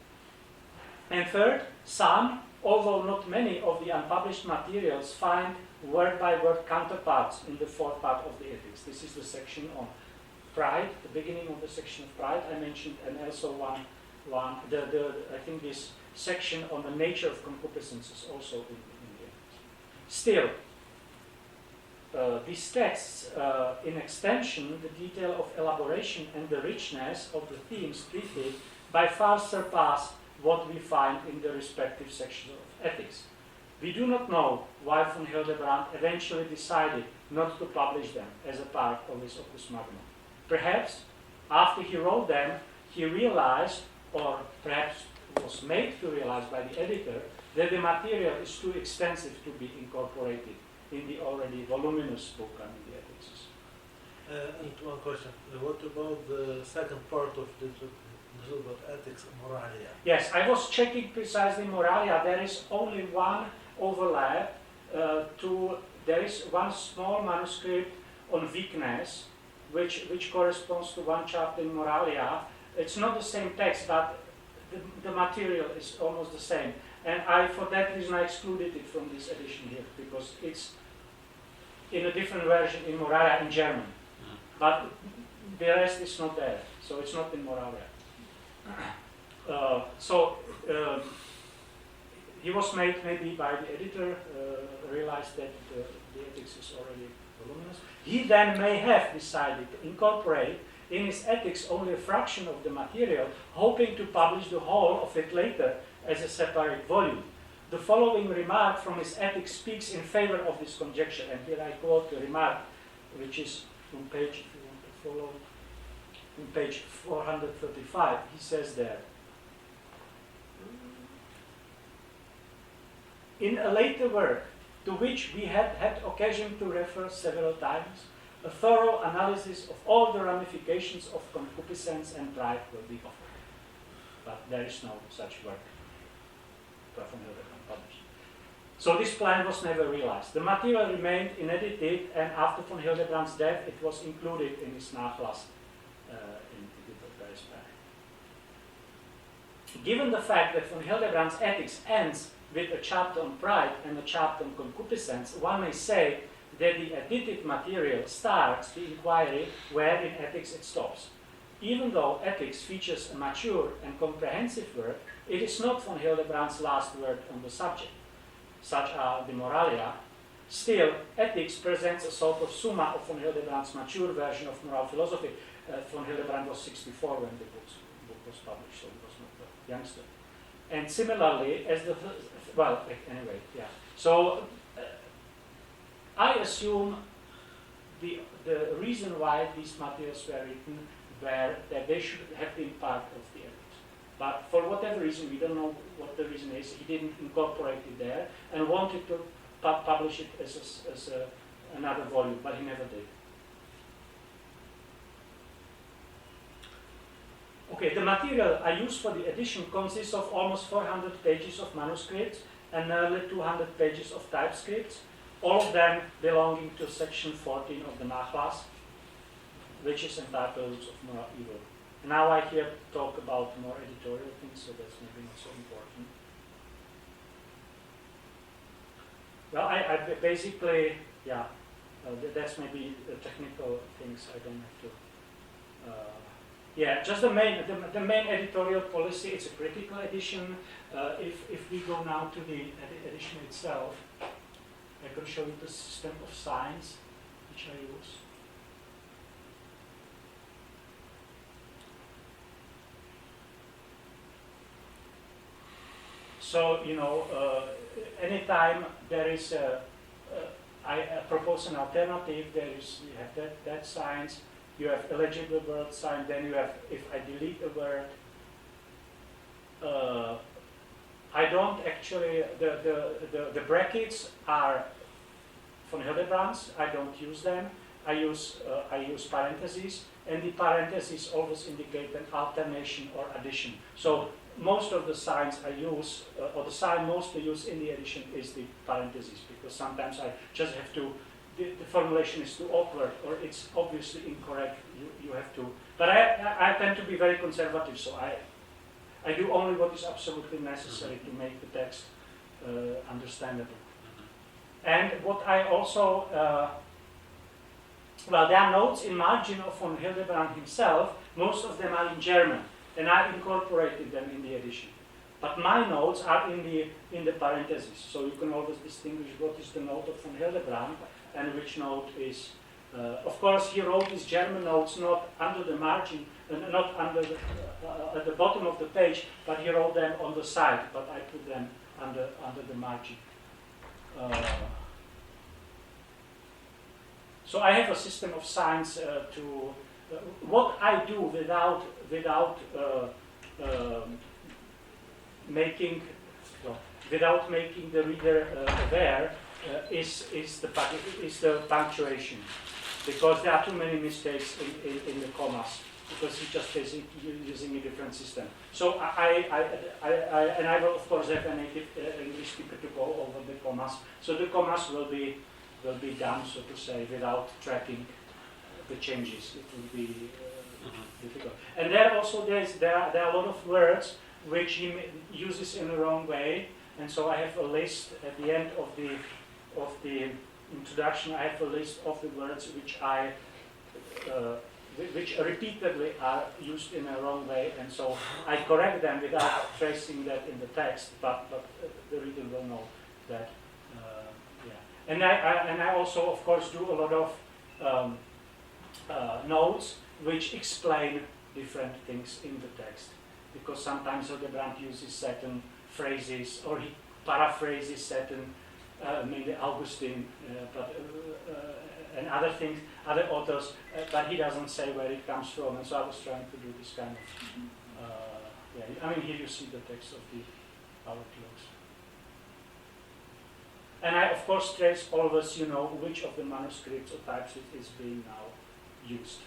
And third, some, although not many, of the unpublished materials find word-by-word counterparts in the fourth part of the ethics. This is the section on pride, the beginning of the section of pride I mentioned, and also I think this section on the nature of concupiscence is also in the ethics. Still, these texts, in extension, the detail of elaboration and the richness of the themes treated by far surpass what we find in the respective sections of ethics. We do not know why von Hildebrand eventually decided not to publish them as a part of his opus magnum. Perhaps, after he wrote them, he realized, or perhaps was made to realize by the editor, that the material is too extensive to be incorporated in the already voluminous book on the ethics. And one question, what about the second part of the about ethics, moralia? Yes, I was checking precisely moralia. There is only one overlap. There is one small manuscript on weakness, which corresponds to one chapter in moralia. It's not the same text, but the material is almost the same. And for that reason, I excluded it from this edition here, because it's in a different version in moralia in German. But the rest is not there, so it's not in moralia. He was made maybe by the editor, realized that the ethics is already voluminous. He then may have decided to incorporate in his ethics only a fraction of the material, hoping to publish the whole of it later as a separate volume. The following remark from his ethics speaks in favor of this conjecture, and here I quote the remark, which is on page, if you want to follow, on page 435. He says there, in a later work, to which we had had occasion to refer several times, a thorough analysis of all the ramifications of concupiscence and pride will be offered. But there is no such work published. So this plan was never realized. The material remained unedited, and after von Hildebrand's death, it was included in his Nachlass in the Paris. Given the fact that von Hildebrand's ethics ends with a chapter on pride and a chapter on concupiscence, one may say that the edited material starts the inquiry where in ethics it stops. Even though ethics features a mature and comprehensive work, it is not von Hildebrand's last word on the subject. Such are the moralia. Still, ethics presents a sort of summa of von Hildebrand's mature version of moral philosophy. Von Hildebrand was 64 when the book was published, so he was not a youngster. And similarly, as anyway, yeah. So, I assume the reason why these materials were written were that they should have been part of the ethics. But for whatever reason, we don't know what the reason is, he didn't incorporate it there and wanted to publish it as another volume, but he never did. Okay, the material I used for the edition consists of almost 400 pages of manuscripts and nearly 200 pages of typescripts, all of them belonging to section 14 of the Nachlass, which is entitled Rules of Moral Evil. And now I here talk about more editorial things, so that's maybe not so important. Well, I basically, yeah, that's maybe the technical things I don't have to. Yeah, just the main editorial policy. It's a critical edition. If we go now to the edition itself, I can show you the system of signs which I use. So, anytime there is I propose an alternative, you have that signs, you have eligible word sign, then you have, if I delete a word, I don't actually, the brackets are von Hildebrand's, I don't use them, I use parentheses, and the parentheses always indicate an alternation or addition. So most of the signs I use, or the sign mostly used in the edition is the parentheses, because sometimes I just have to, the formulation is too awkward, or it's obviously incorrect, you have to, but I tend to be very conservative, so I do only what is absolutely necessary to make the text understandable. And what I also, well, there are notes in margin of von Hildebrand himself, most of them are in German, and I incorporated them in the edition. But my notes are in the parentheses, so you can always distinguish what is the note of von Hildebrand and which note is. Of course, he wrote his German notes not under the margin, not under at the bottom of the page, but he wrote them on the side. But I put them under the margin. So I have a system of signs to what I do without making the reader aware is the punctuation, because there are too many mistakes in the commas, because he just is using a different system. So I will of course have a native English speaker to go over the commas. So the commas will be done, so to say, without tracking the changes. It will be difficult. And there also there are a lot of words which he uses in the wrong way, and so I have a list at the end of the introduction. I have a list of the words which repeatedly are used in a wrong way, and so I correct them without tracing that in the text, but the reader will know that. And I also, of course, do a lot of notes which explain different things in the text, because sometimes Hildebrand uses certain phrases, or he paraphrases certain, maybe Augustine, and other things, other authors, but he doesn't say where it comes from, and so I was trying to do this kind of, I mean, here you see the text of our close. And I, of course, trace always, which of the manuscripts or types it is being now used.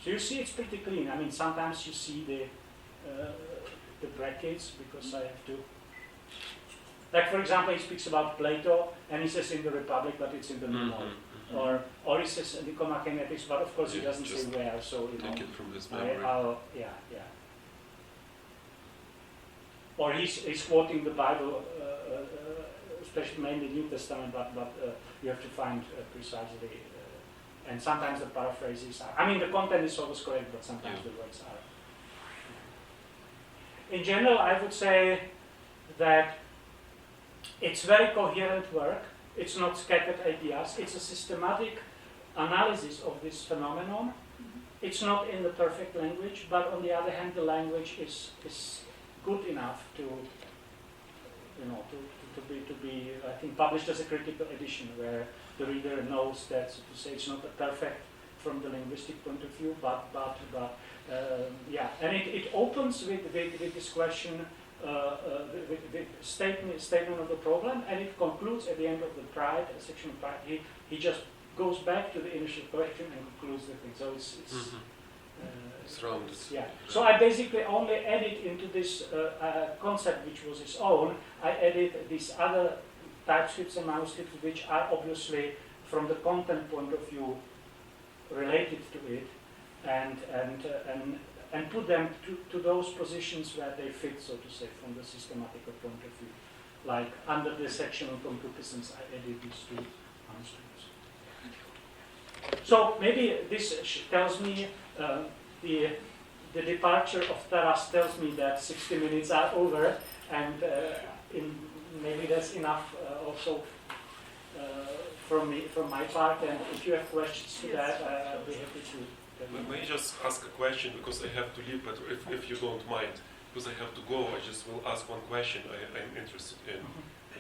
So you see it's pretty clean. I mean, sometimes you see the brackets, because I have to. Like, for example, he speaks about Plato, and he says in the Republic, but it's in the memoir. Or he says in the Comachemetics, but of course he doesn't say where, so take it from his memory. Or he's quoting the Bible, especially mainly New Testament, but you have to find precisely, and sometimes the paraphrases are. I mean, the content is always correct, but sometimes the words are. In general, I would say that it's very coherent work. It's not scattered ideas. It's a systematic analysis of this phenomenon. It's not in the perfect language, but on the other hand, the language is good enough to be I think published as a critical edition, where the reader knows that, so to say, it's not perfect from the linguistic point of view, but and it opens with this question, with statement of the problem, and it concludes at the end of the pride section. Of pride, he just goes back to the initial question and concludes the thing. So it's So I basically only added into this concept, which was his own, I added these other typescripts and manuscripts which are obviously from the content point of view related to it, and put them to those positions where they fit, so to say, from the systematical point of view. Like under the section on concupiscence, I added these two manuscripts. So maybe this tells me the departure of Taras tells me that 60 minutes are over, and maybe that's enough also from my part. And if you have questions to that, I'll be happy to. May I just ask a question, because I have to leave, but if you don't mind, because I have to go, I just will ask one question I'm interested in,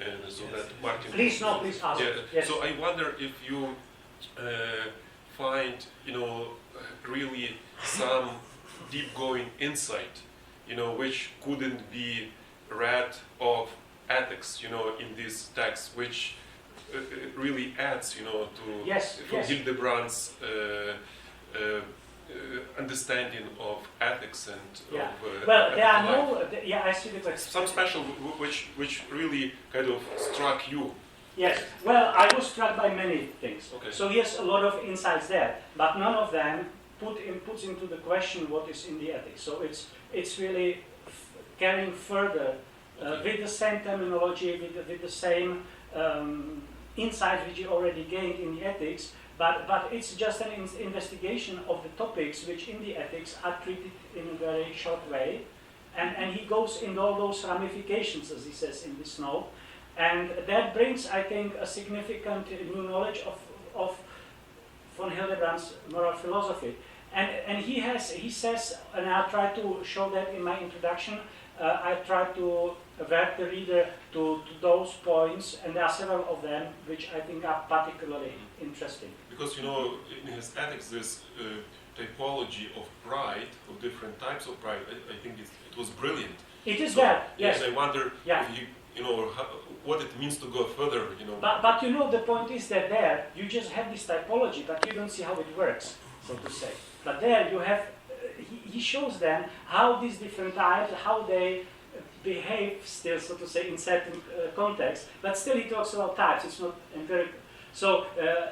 and so that Martin. Please ask. Yeah. Yes. So I wonder if you find, really some deep-going insight, which couldn't be read of ethics, in this text, which really adds, to Hildebrand's understanding of ethics and of there are I see the question. Some special which really kind of struck you. Yes, well, I was struck by many things. Okay. So yes, a lot of insights there, but none of them puts into the question what is in the ethics. So it's really carrying further with the same terminology, with the same insight which you already gained in the ethics, but it's just an investigation of the topics which in the ethics are treated in a very short way, And he goes in all those ramifications, as he says in this note. And that brings, I think, a significant new knowledge of von Hildebrand's moral philosophy. And he says, and I'll try to show that in my introduction, I try to avert the reader to those points, and there are several of them which I think are particularly interesting. Because, you know, in his ethics, this typology of pride, of different types of pride, I think it was brilliant. It is So, there, yes. I wonder Yeah. if you know, what it means to go further, you know. But you know, the point is that there, you just have this typology, but you don't see how it works, so to say. But there you have, he shows them how these different types, how they behave still, so to say, in certain contexts. But still, he talks about types. It's not empirical. So,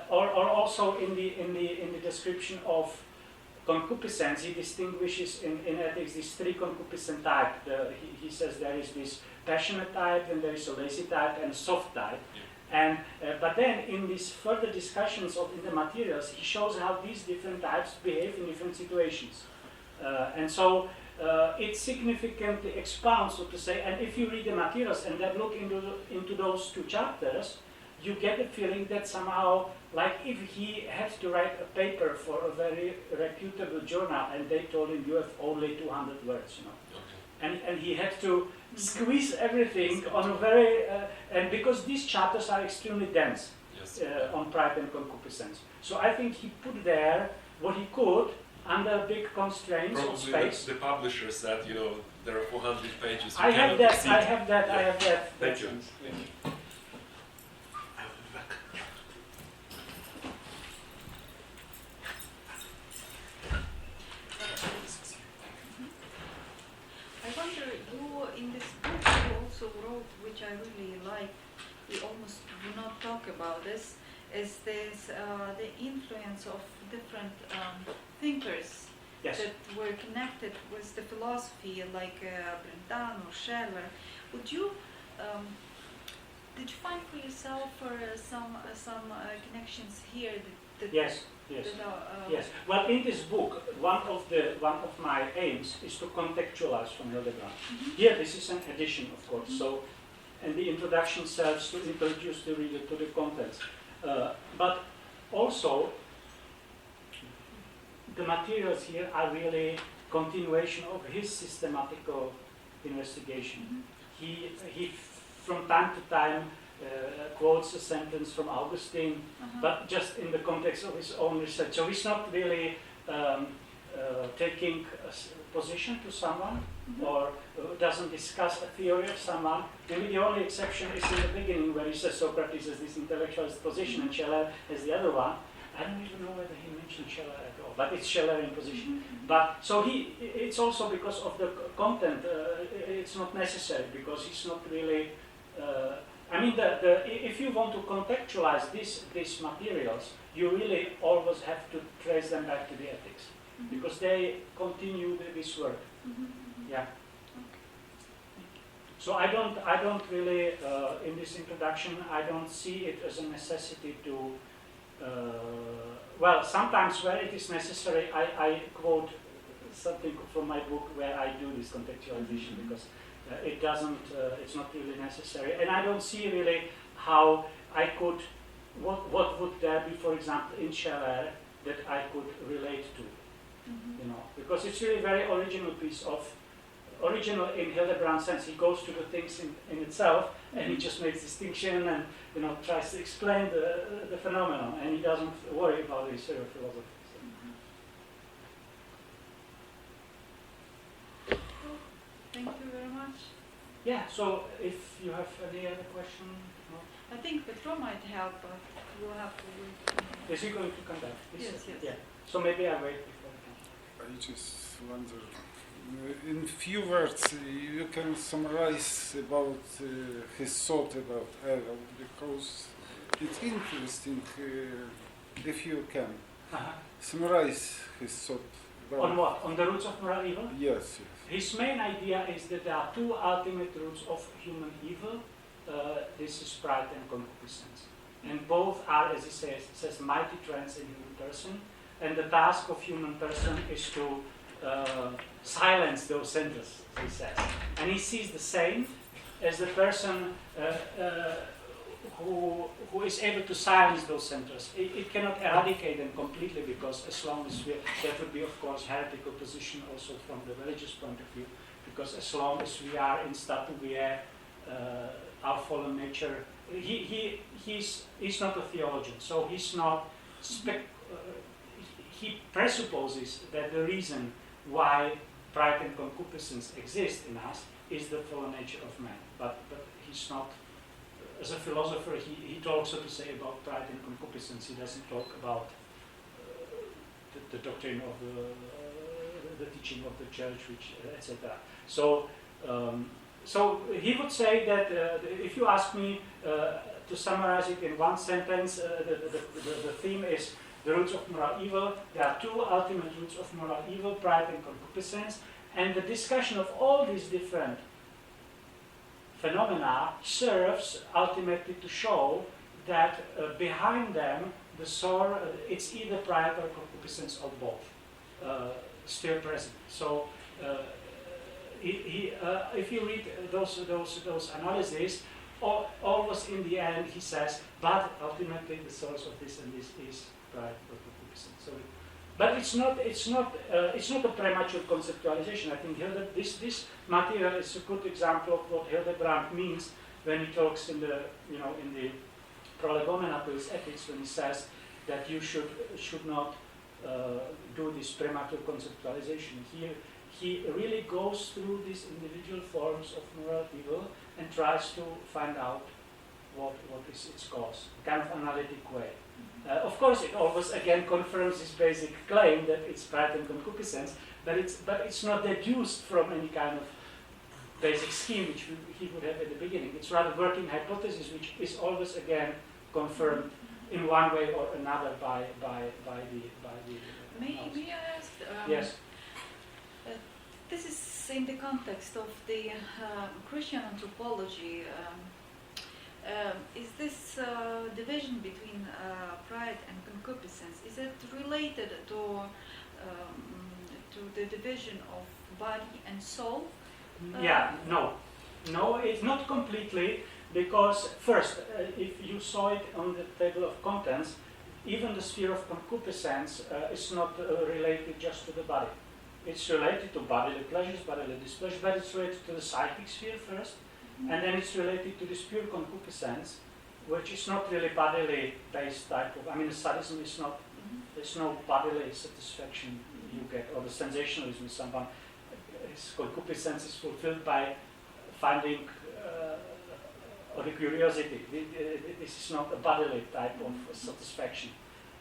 or also in the description of concupiscence, he distinguishes in ethics these three concupiscent types. He says there is this passionate type, and there is a lazy type, and a soft type. Yeah. And but then in these further discussions in the materials, he shows how these different types behave in different situations. And so it significantly expounds, so to say. And if you read the materials and then look into those two chapters, you get the feeling that somehow, like if he had to write a paper for a very reputable journal, and they told him you have only 200 words, you know. Okay. And he had to squeeze everything on a very, and because these chapters are extremely dense, yes, on pride and concupiscence. So I think he put there what he could under big constraints of space. The publisher said, you know, there are 400 pages. I have that. Yeah. I have that. Thank you. I wonder, you in this book you also wrote, which I really like, we almost do not talk about this, is this the influence of different thinkers, yes, that were connected with the philosophy, like Brentano, Scheller. Would you did you find for yourself some connections here that yes. Yes. Well, in this book, one of my aims is to contextualize von Hildebrand. Mm-hmm. Here, this is an edition, of course. Mm-hmm. So, and the introduction serves to introduce the reader to the contents. But also, the materials here are really continuation of his systematical investigation. Mm-hmm. He from time to time quotes a sentence from Augustine, but just in the context of his own research. So he's not really taking a position to someone, or doesn't discuss a theory of someone. Maybe the only exception is in the beginning, where he says Socrates has this intellectualist position and Scheller has the other one. I don't even know whether he mentioned Scheller at all, but it's Schellerian position. But so it's also because of the content. It's not necessary, because he's not really. I mean, if you want to contextualize these materials, you really always have to trace them back to the ethics, because they continue this work. Yeah. Okay. So I don't really in this introduction, I don't see it as a necessity to. Well, sometimes where it is necessary, I quote something from my book where I do this contextualization, because. It doesn't, it's not really necessary. And I don't see really how I could, what would there be, for example, in Scheller that I could relate to, you know, because it's really a very original piece of, original in Hildebrand's sense. He goes to the things in itself, and he just makes distinction and, you know, tries to explain the phenomenon, and he doesn't worry about the history of philosophy. Thank you very much. Yeah, so if you have any other question? No? I think Petro might help, but we'll have to wait. Is he going to come back? Yes. Yeah. So maybe I wait before I I just wonder, in few words, you can summarize about his thought about evil, because it's interesting if you can summarize his thought. On what? On the roots of moral evil? Yes. His main idea is that there are two ultimate roots of human evil. This is pride and concupiscence. And both are, as he says mighty trends in human person. And the task of human person is to silence those centers, he says. And he sees the saint as the person who is able to silence those centers. It cannot eradicate them completely, because as long as that would be, of course, heretical position also from the religious point of view, because as long as we are in statu quo, our fallen nature, he's not a theologian, so he's not, he presupposes that the reason why pride and concupiscence exist in us is the fallen nature of man, but he's not. As a philosopher, he talks, so to say, about pride and concupiscence. He doesn't talk about the doctrine of the teaching of the church, which etc. So he would say that if you ask me to summarize it in one sentence, the theme is the roots of moral evil. There are two ultimate roots of moral evil: pride and concupiscence, and the discussion of all these different phenomena serves ultimately to show that behind them the soul, it's either pride or concupiscence or both still present. So if you read those analyses, almost in the end he says, but ultimately the source of this and this is pride or concupiscence. So, but it's not a premature conceptualization. I think this material is a good example of what Hildebrand means when he talks in the prolegomena to his ethics, when he says that you should not do this premature conceptualization. He really goes through these individual forms of moral evil and tries to find out what is its cause, kind of analytic way. Of course, it always again confirms this basic claim that it's pride and concupiscence, but it's not deduced from any kind of basic scheme which he would have at the beginning. It's rather working hypothesis, which is always again confirmed in one way or another by the. May I ask? Yes. This is in the context of the Christian anthropology. Is this division between pride and concupiscence, is it related to the division of body and soul? No, it's not completely, because first, if you saw it on the table of contents, even the sphere of concupiscence is not related just to the body. It's related to bodily pleasures, bodily displeasure, but it's related to the psychic sphere first. And then it's related to this pure concupiscence, which is not really bodily based type of, the sadism is not, there's no bodily satisfaction you get, or the sensationalism is someone, his concupiscence is fulfilled by finding or the curiosity. This is not a bodily type of satisfaction.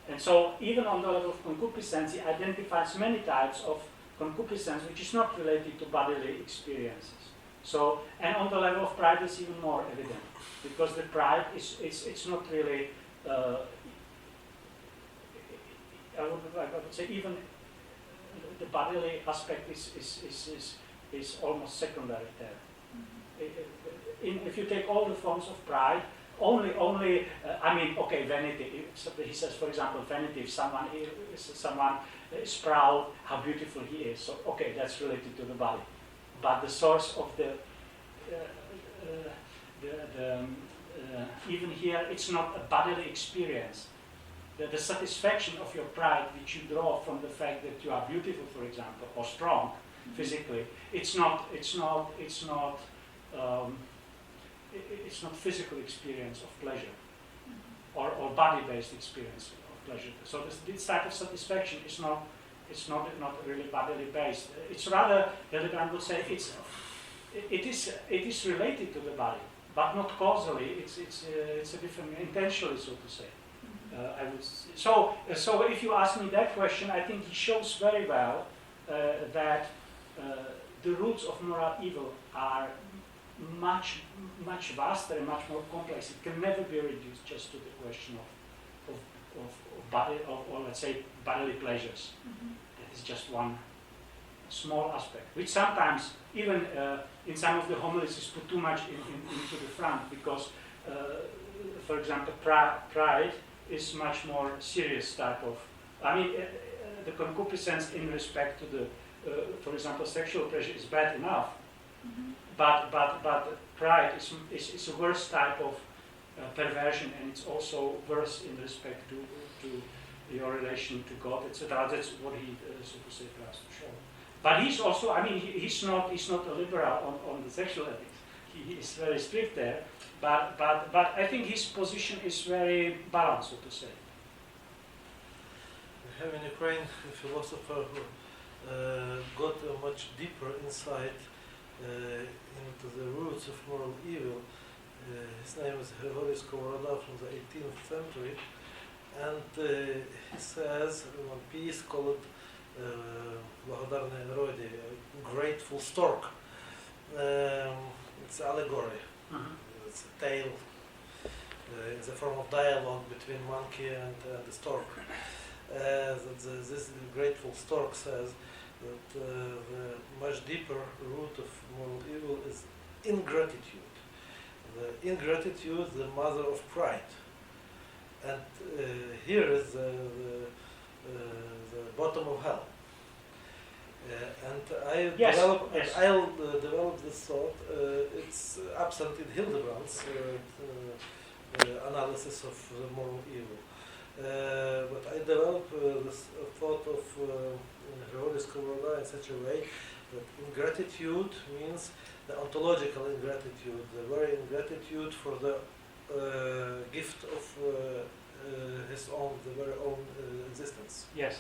And so even on the level of concupiscence, he identifies many types of concupiscence which is not related to bodily experiences. So, and on the level of pride is even more evident, because the pride it's not really, I would say even the bodily aspect is almost secondary there. If you take all the forms of pride, only vanity. He says, for example, vanity. If someone is proud, how beautiful he is. So, okay, that's related to the body. But the source of even here, it's not a bodily experience. The satisfaction of your pride, which you draw from the fact that you are beautiful, for example, or strong physically, it's not physical experience of pleasure, or body-based experience of pleasure. So this type of satisfaction is not really bodily based. It's rather, Hildebrand would say, it is related to the body, but not causally. It's a different, intentionally, so to say. I would so if you ask me that question, I think he shows very well that the roots of moral evil are much vaster and much more complex. It can never be reduced just to the question of body, or let's say bodily pleasures. That is just one small aspect, which sometimes even in some of the homilies is put too much into the front, because for example pride is much more serious type of, the concupiscence in respect to the for example, sexual pleasure is bad enough, but pride is a worse type of perversion, and it's also worse in respect to your relation to God, etc. That's what he, so to say, tries to show. But he's also, I mean, he's not a liberal on the sexual ethics. He is very strict there, but I think his position is very balanced, so to say. We have in Ukraine a philosopher who got a much deeper insight into the roots of moral evil. His name is Орися from the 18th century, and he says in one piece called "Благодарное народе," grateful stork. It's allegory. It's a tale in the form of dialogue between monkey and the stork. This grateful stork says that the much deeper root of moral evil is ingratitude. The ingratitude, the mother of pride. And here is the bottom of hell. And I'll develop this thought. It's absent in Hildebrand's analysis of the moral evil. But I develop this thought of Орися in such a way that ingratitude means the ontological ingratitude, the very ingratitude for the gift of his own, the very own existence. Yes.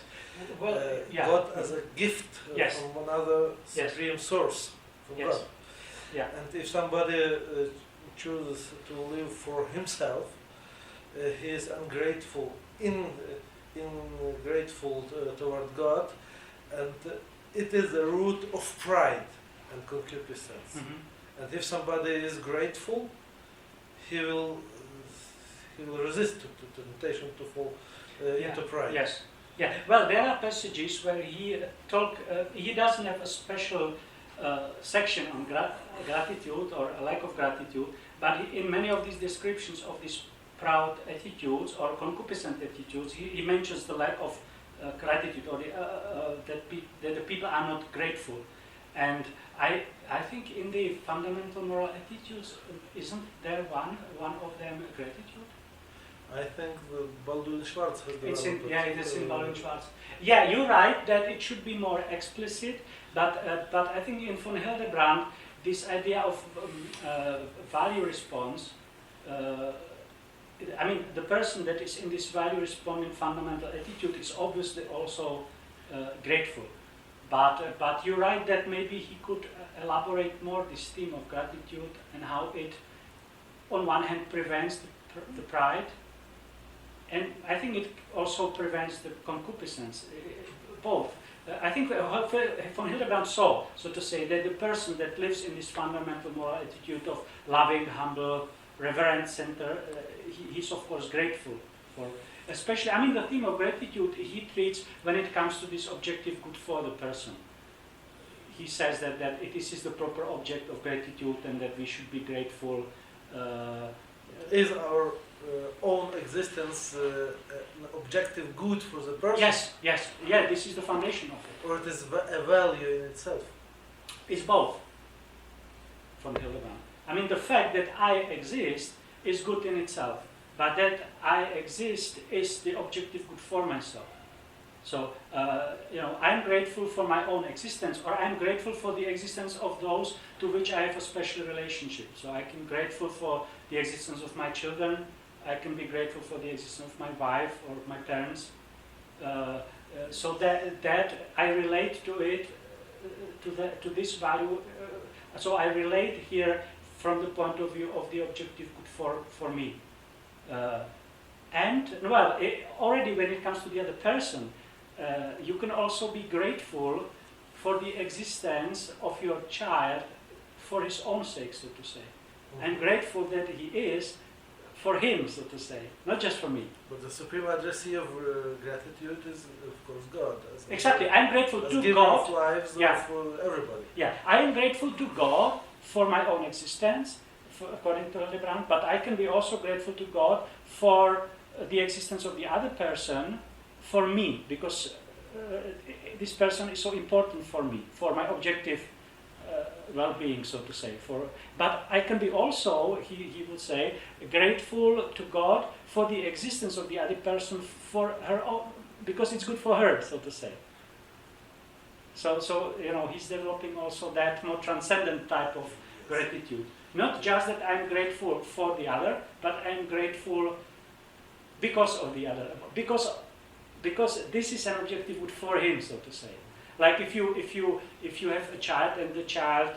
Well, yeah. God as a gift Yes. from another Yes. supreme source, from Yes. God. Yeah. And if somebody chooses to live for himself, he is ungrateful, ingrateful toward God, and it is the root of pride and concupiscence. And if somebody is grateful, he will resist to temptation to fall into pride. Yes. Yeah. Well, there are passages where he he doesn't have a special section on gratitude or a lack of gratitude, but in many of these descriptions of these proud attitudes or concupiscent attitudes, he mentions the lack of gratitude, or that the people are not grateful. And I think in the fundamental moral attitudes, isn't there one of them gratitude? I think the Baldwin Schwartz has developed it is in Baldwin Schwartz. Yeah, you're right that it should be more explicit, but I think in von Hildebrand, this idea of value response, I mean, the person that is in this value responding fundamental attitude is obviously also grateful. But you're right that maybe he could elaborate more this theme of gratitude and how it, on one hand, prevents the pride, and I think it also prevents the concupiscence, both. I think von Hildebrand saw, so to say, that the person that lives in this fundamental moral attitude of loving, humble, reverent center, he's of course grateful for. Especially, I mean, the theme of gratitude he treats when it comes to this objective good for the person. He says that this is the proper object of gratitude and that we should be grateful. Is our own existence an objective good for the person? Yes, this is the foundation of it. Or it is a value in itself? It's both, von Hildebrand. I mean, the fact that I exist is good in itself, but that I exist is the objective good for myself. So, I'm grateful for my own existence, or I'm grateful for the existence of those to which I have a special relationship. So I can be grateful for the existence of my children, I can be grateful for the existence of my wife or my parents. So that I relate to it, to this value. So I relate here from the point of view of the objective good for me. Already when it comes to the other person, you can also be grateful for the existence of your child for his own sake, so to say. I'm grateful that he is for him, so to say, not just for me. But the supreme addressee of gratitude is, of course, God. Exactly, I'm grateful to giver God. Of lives for everybody. Yeah, I am grateful to God for my own existence, according to Hildebrand, but I can be also grateful to God for the existence of the other person for me, because this person is so important for me, for my objective well-being, so to say. But I can be also, he would say, grateful to God for the existence of the other person, for her own, because it's good for her, so to say. So he's developing also that more transcendent type of gratitude. Not just that I'm grateful for the other, but I'm grateful because of the other, because this is an objective good for him, so to say. Like if you have a child and the child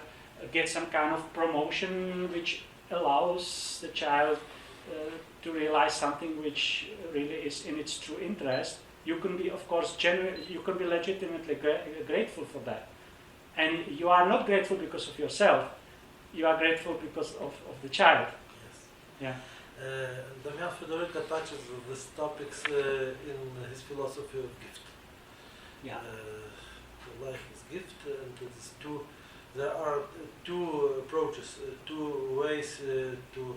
gets some kind of promotion which allows the child to realize something which really is in its true interest, you can be, of course, you can be legitimately grateful for that. And you are not grateful because of yourself. You are grateful because of the child. Yes. Yeah. Damian Federica touches these topics in his philosophy of gift. Yeah. Life is gift, and there are two approaches, two ways to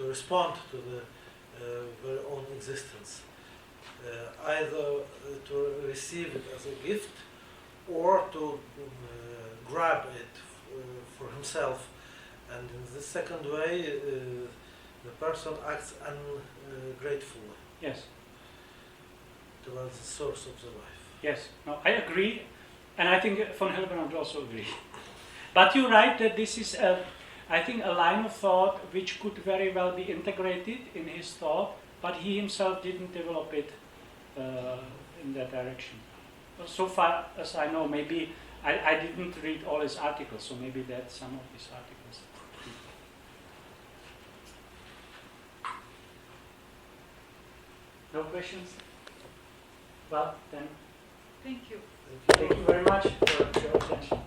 respond to their own existence. Either to receive it as a gift, or to grab it for himself. And in the second way, the person acts ungratefully. Yes. Towards the source of the life. Yes, no, I agree, and I think von Hildebrand also agree. But you're right that this is, I think, a line of thought which could very well be integrated in his thought, but he himself didn't develop it in that direction. So far as I know, maybe I didn't read all his articles, so maybe that's some of his articles. No questions? Well, then. Thank you. Thank you very much for your attention.